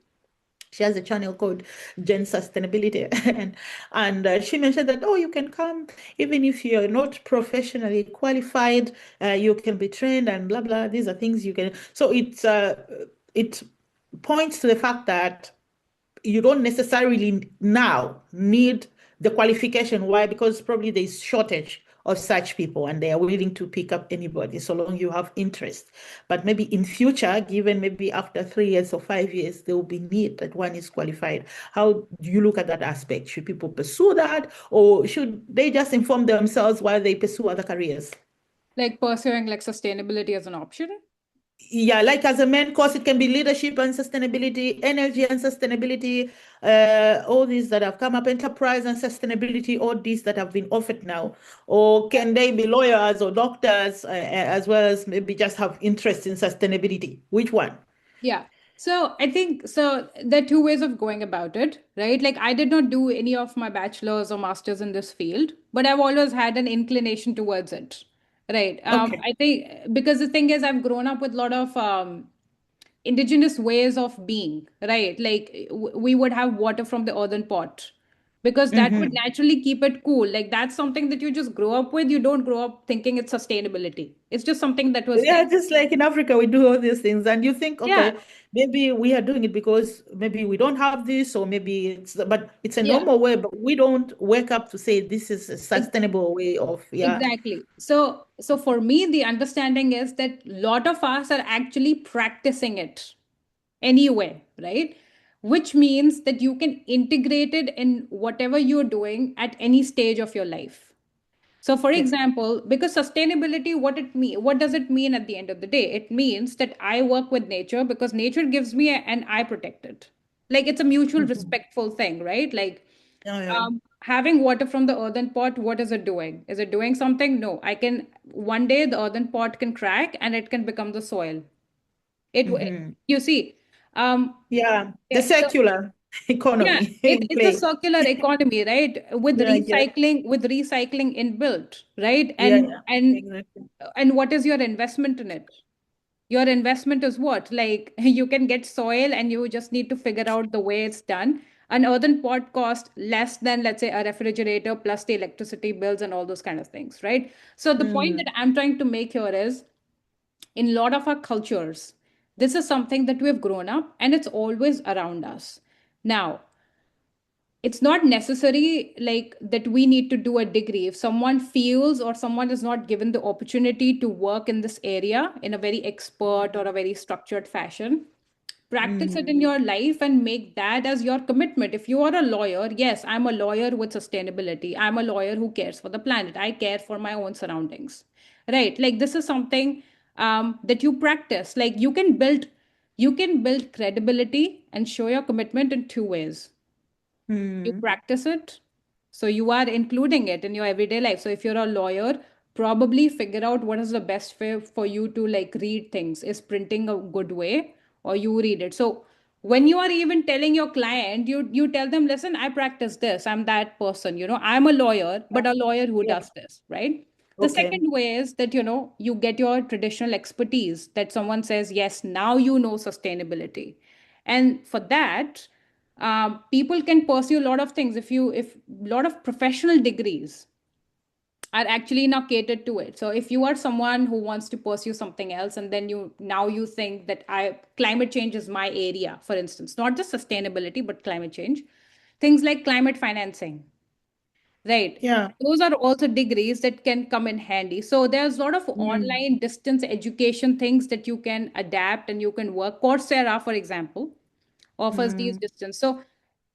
she has a channel called Gen Sustainability, and she mentioned that, oh, you can come even if you're not professionally qualified, you can be trained and blah blah. These are things you can. So it points to the fact that you don't necessarily now need the qualification. Why? Because probably there's shortage of such people and they are willing to pick up anybody so long you have interest. But maybe in future, given maybe after 3 years or 5 years, there will be need that one is qualified. How do you look at that aspect? Should people pursue that, or should they just inform themselves while they pursue other careers? Like pursuing like sustainability as an option. Yeah, like as a main course, it can be leadership and sustainability, energy and sustainability, all these that have come up, enterprise and sustainability, all these that have been offered now. Or can they be lawyers or doctors, as well as maybe just have interest in sustainability? Which one? Yeah. So I think so there are two ways of going about it, right? Like I did not do any of my bachelor's or master's in this field, but I've always had an inclination towards it. Right. Okay. I think because the thing is I've grown up with a lot of indigenous ways of being, right? Like we would have water from the earthen pot because that would Mm-hmm. naturally keep it cool. Like that's something that you just grow up with. You don't grow up thinking it's sustainability. It's just something that was there. Yeah, just like in Africa, we do all these things, and you think, Yeah. okay, maybe we are doing it because maybe we don't have this, or maybe but it's a Yeah. normal way, but we don't wake up to say this is a sustainable way of, yeah. Exactly. So for me, the understanding is that a lot of us are actually practicing it anyway, right? Which means that you can integrate it in whatever you're doing at any stage of your life. So for Yeah. example, because sustainability, what does it mean at the end of the day? It means that I work with nature because nature gives me and I protect it. Like it's a mutual Mhm. respectful thing, right? Like Oh, yeah. having water from the earthen pot, what is it doing? Is it doing something? No. I can one day the earthen pot can crack and it can become the soil. Hmm. You see, um, Yeah, the yeah, so circular yeah, economy in it's a play. circular economy, right? Yeah, I get it. With recycling inbuilt, right? Yeah, yeah, exactly. And what is your investment in it? Your investment is what? Like you can get soil and you just need to figure out the way it's done. An earthen pot cost less than, let's say, a refrigerator plus the electricity bills and all those kind of things, right? So the point Mm, that I'm trying to make here is in a lot of our cultures, this is something that we've grown up and it's always around us. Now, it's not necessary like that we need to do a degree. If someone feels or someone is not given the opportunity to work in this area in a very expert or a very structured fashion, practice it mm, in your life and make that as your commitment. If you are a lawyer, yes, I'm a lawyer with sustainability. I'm a lawyer who cares for the planet. I care for my own surroundings, right? Like this is something that you practice. Like you can build credibility and show your commitment in two ways. You mm. practice it, so you are including it in your everyday life. So if you're a lawyer, probably figure out what is the best way for you to like read things. Is printing a good way, or you read it? So when you are even telling your client, you tell them, listen, I practice this, I'm that person, I'm a lawyer, but a lawyer who Yeah. does this, right? The Okay. second way is that you get your traditional expertise, that someone says, yes, now you know sustainability. And for that, people can pursue a lot of things. If a lot of professional degrees are actually now catered to it. So if you are someone who wants to pursue something else, and then you think that I climate change is my area, for instance, not just sustainability but climate change, things like climate financing, right? Yeah. Those are also degrees that can come in handy. So there's a lot of Mm, online distance education things that you can adapt and you can work. Coursera, for example, offers these mm. distance. So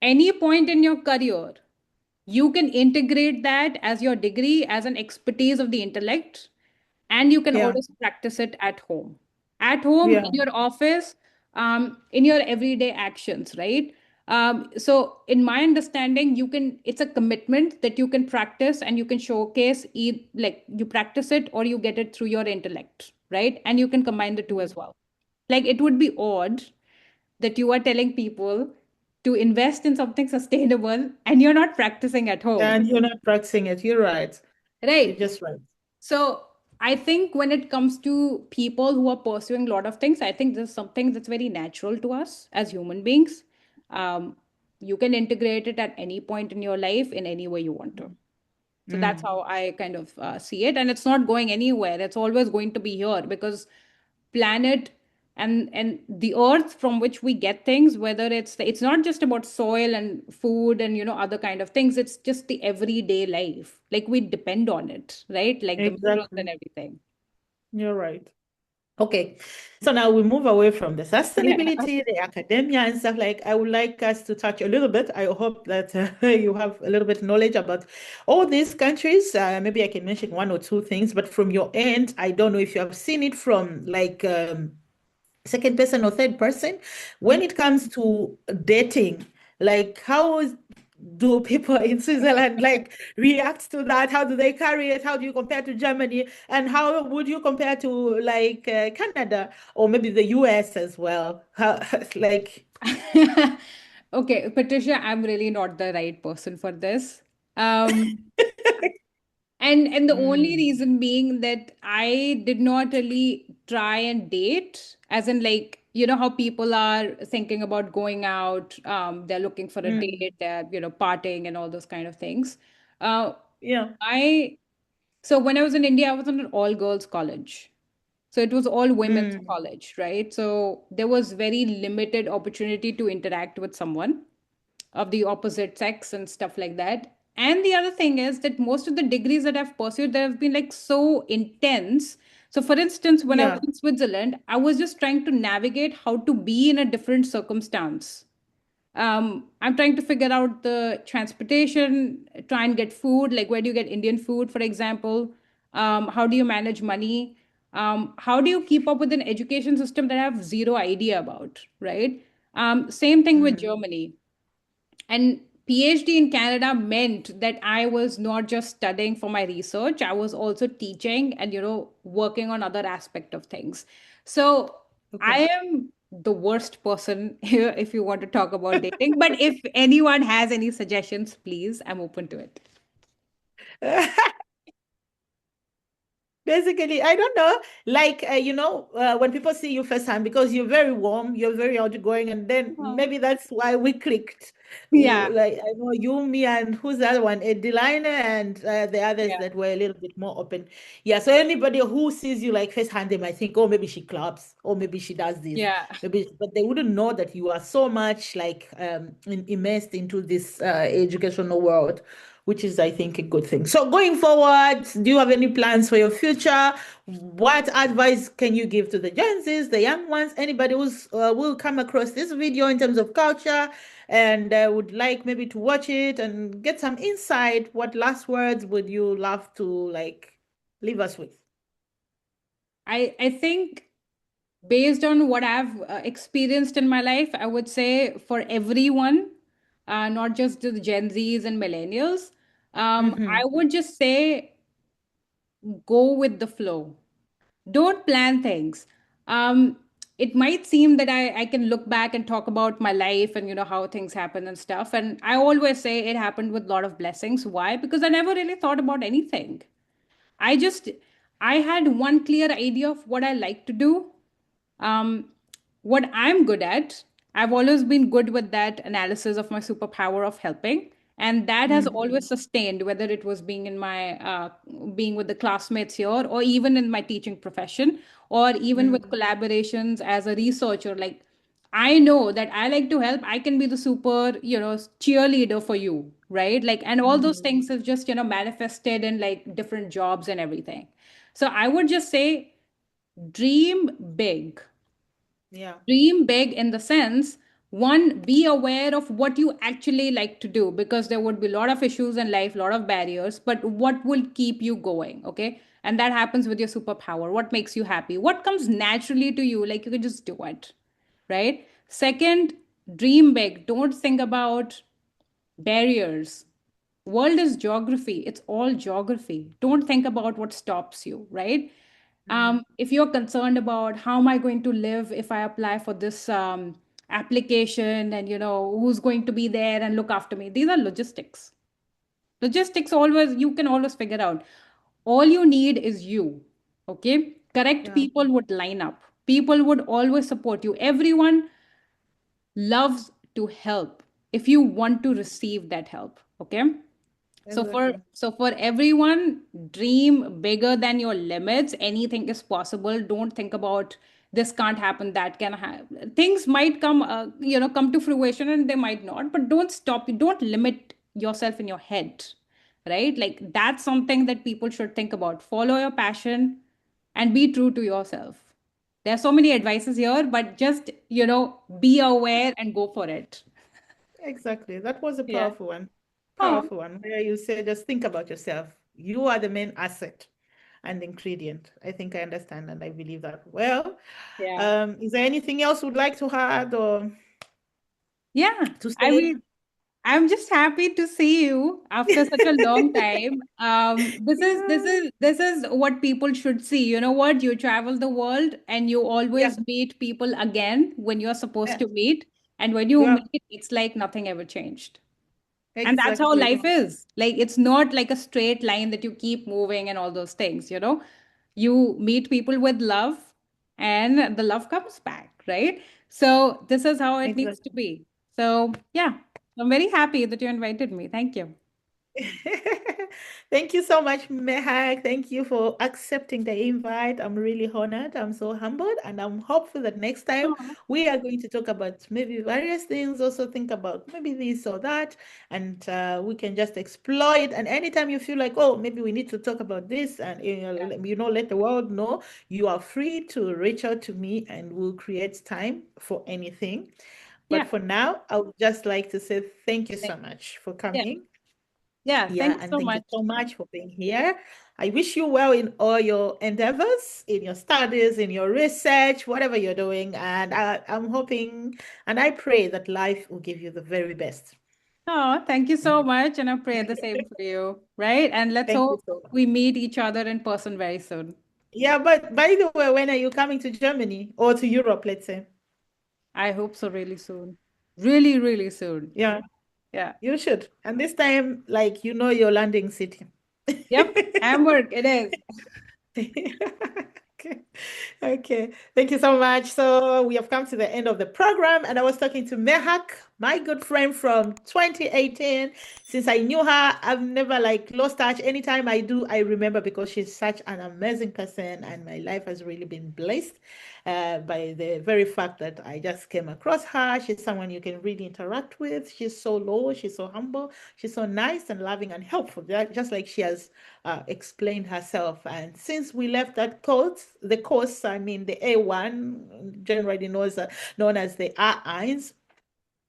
any point in your career, you can integrate that as your degree, as an expertise of the intellect, and you can Yeah. always practice it at home, Yeah. in your office, in your everyday actions, right? So in my understanding, you can, it's a commitment that you can practice and you can showcase, like you practice it or you get it through your intellect, right? And you can combine the two as well. Like it would be odd that you are telling people to invest in something sustainable and you're not practicing at home, And you're not practicing it. You're right. You're right? just right. So I think when it comes to people who are pursuing a lot of things, I think this is something that's very natural to us as human beings. Um, you can integrate it at any point in your life in any way you want to. So that's Mm. how I kind of see it, and it's not going anywhere. It's always going to be here because planet and the earth from which we get things, whether it's not just about soil and food and other kind of things. It's just the everyday life. Like we depend on it, right? Like the minerals and Exactly. everything. You're right. Okay, so now we move away from the Yeah. sustainability, the academia and stuff. Like, I would like us to touch a little bit. I hope that you have a little bit knowledge about all these countries. Maybe I can mention one or two things, but from your end, I don't know if you have seen it from like second person or third person when Mhm. it comes to dating. Like, do people in Switzerland like react to that? How do they carry it? How do you compare to Germany? And how would you compare to like Canada or maybe the US as well? How, like, Okay, Patricia, I'm really not the right person for this. Um, and the only mm, reason being that I did not really try and date, as in like, how people are thinking about going out, they're looking for a mm, date, they're, partying and all those kind of things. Uh, yeah, I so when I was in India, I was in an all girls college. So it was all women's mm, college, right? So there was very limited opportunity to interact with someone of the opposite sex and stuff like that. And the other thing is that most of the degrees that I've pursued, they have been like so intense. So, for instance, when I was yeah, in Switzerland, I was just trying to navigate how to be in a different circumstance. I'm trying to figure out the transportation, try and get food, like where do you get Indian food, for example? How do you manage money? How do you keep up with an education system that I have zero idea about, right? Same thing with mm, Germany. And PhD in Canada meant that I was not just studying for my research, I was also teaching and, working on other aspect of things. So okay. I am the worst person here if you want to talk about dating. But if anyone has any suggestions, please, I'm open to it. Basically, I don't know. Like, when people see you first time, because you're very warm, you're very outgoing, and then Oh. maybe that's why we clicked. Yeah, Like, I know you, me, and who's the other one? Delina, and the others yeah, that were a little bit more open. Yeah, so anybody who sees you like first hand, they might think, oh, maybe she clubs, or maybe she does this, yeah. maybe, but they wouldn't know that you are so much like immersed into this educational world, which is, I think, a good thing. So going forward, do you have any plans for your future? What advice can you give to the Gen Zs, the young ones, anybody who's will come across this video in terms of culture and would like maybe to watch it and get some insight? What last words would you love to like leave us with? I think based on what I've experienced in my life, I would say for everyone, not just the Gen Zs and millennials, I Mm-hmm. would just say go with the flow. Don't plan things. It might seem that I can look back and talk about my life and how things happen and stuff. And I always say it happened with a lot of blessings. Why? Because I never really thought about anything. I just I had one clear idea of what I like to do, um, what I'm good at. I've always been good with that analysis of my superpower of helping. And that has Mm-hmm. always sustained, whether it was being in my being with the classmates here, or even in my teaching profession, or even with Mm-hmm. collaborations as a researcher. Like I know that I like to help. I can be the super, cheerleader for you, right? Like, and all those Mm-hmm. things have just, manifested in like different jobs and everything. So I would just say dream big. Yeah. Dream big in the sense, one, be aware of what you actually like to do, because there would be a lot of issues in life, a lot of barriers, but what will keep you going? Okay. And that happens with your superpower. What makes you happy? What comes naturally to you? Like you can just do it. Right. Second, Dream big. Don't think about barriers. World is geography. It's all geography. Don't think about what stops you, right? Mm. If you're concerned about how am I going to live if I apply for this application, and who's going to be there and look after me, these are logistics. Logistics, always you can always figure out. All you need is you. Okay, correct Yeah, people would line up. People would always support you. Everyone loves to help if you want to receive that help. Okay, so for exactly. so for everyone, dream bigger than your limits. Anything is possible. Don't think about this can't happen, that can happen. Things might come to fruition, and they might not, but don't stop. Don't limit yourself in your head, right? Like, that's something that people should think about. Follow your passion and be true to yourself. There are so many advices here, but just be aware and go for it. Exactly. That was a Yeah. powerful one. Oh, Powerful one, where you say just think about yourself. You are the main asset and ingredient. I think I understand and I believe that. Well, yeah. is there anything else you'd like to add or Yeah, to I say? mean, I'm just happy to see you after such a long time. Yeah, This is what people should see. You know what? You travel the world and you yeah, always meet people again when you're supposed yeah, to meet. And when you yeah, meet, it's like nothing ever changed. And that's how exactly. life is. Like, it's not like a straight line that you keep moving and all those things. You meet people with love, and the love comes back, right? So this is how it needs to Exactly. be. So yeah, I'm very happy that you invited me. Thank you. Thank you so much, Mehak. Thank you for accepting the invite. I'm really honored. I'm so humbled, and I'm hopeful that next time Oh, we are going to talk about maybe various things, also think about maybe this or that, and we can just explore it. And anytime you feel like, oh, maybe we need to talk about this, and yeah. let the world know, you are free to reach out to me, and we'll create time for anything. But Yeah. for now, I would just like to say thank you so Thank- much for Yeah. coming. Yeah. Yeah, Thank you and so thank you much. so much for being here. I wish you well in all your endeavors, in your studies, in your research, whatever you're doing. And I'm hoping and I pray that life will give you the very best. Oh, thank you so much. And I pray the same for you. Right. And let's Thank you hope so much. we meet each other in person very soon. Yeah, but by the way, when are you coming to Germany or to Europe, let's say? I hope so, really soon. Really, really soon. Yeah, Yeah. you should. And this time, like, you know your landing city. Yep. Hamburg, it is. Okay. Okay. Thank you so much. So we have come to the end of the program, and I was talking to Mehak, my good friend from 2018. Since I knew her, I've never like lost touch. Anytime I do, I remember because she's such an amazing person, and my life has really been blessed by the very fact that I just came across her. She's someone you can really interact with. She's so low, she's so humble, she's so nice and loving and helpful, just like she has explained herself. And since we left that course, I mean the A1, generally known as the A1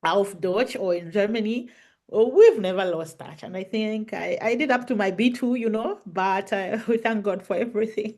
auf Deutsch or in Germany, we've never lost touch. And I think I did up to my B2, but we thank God for everything.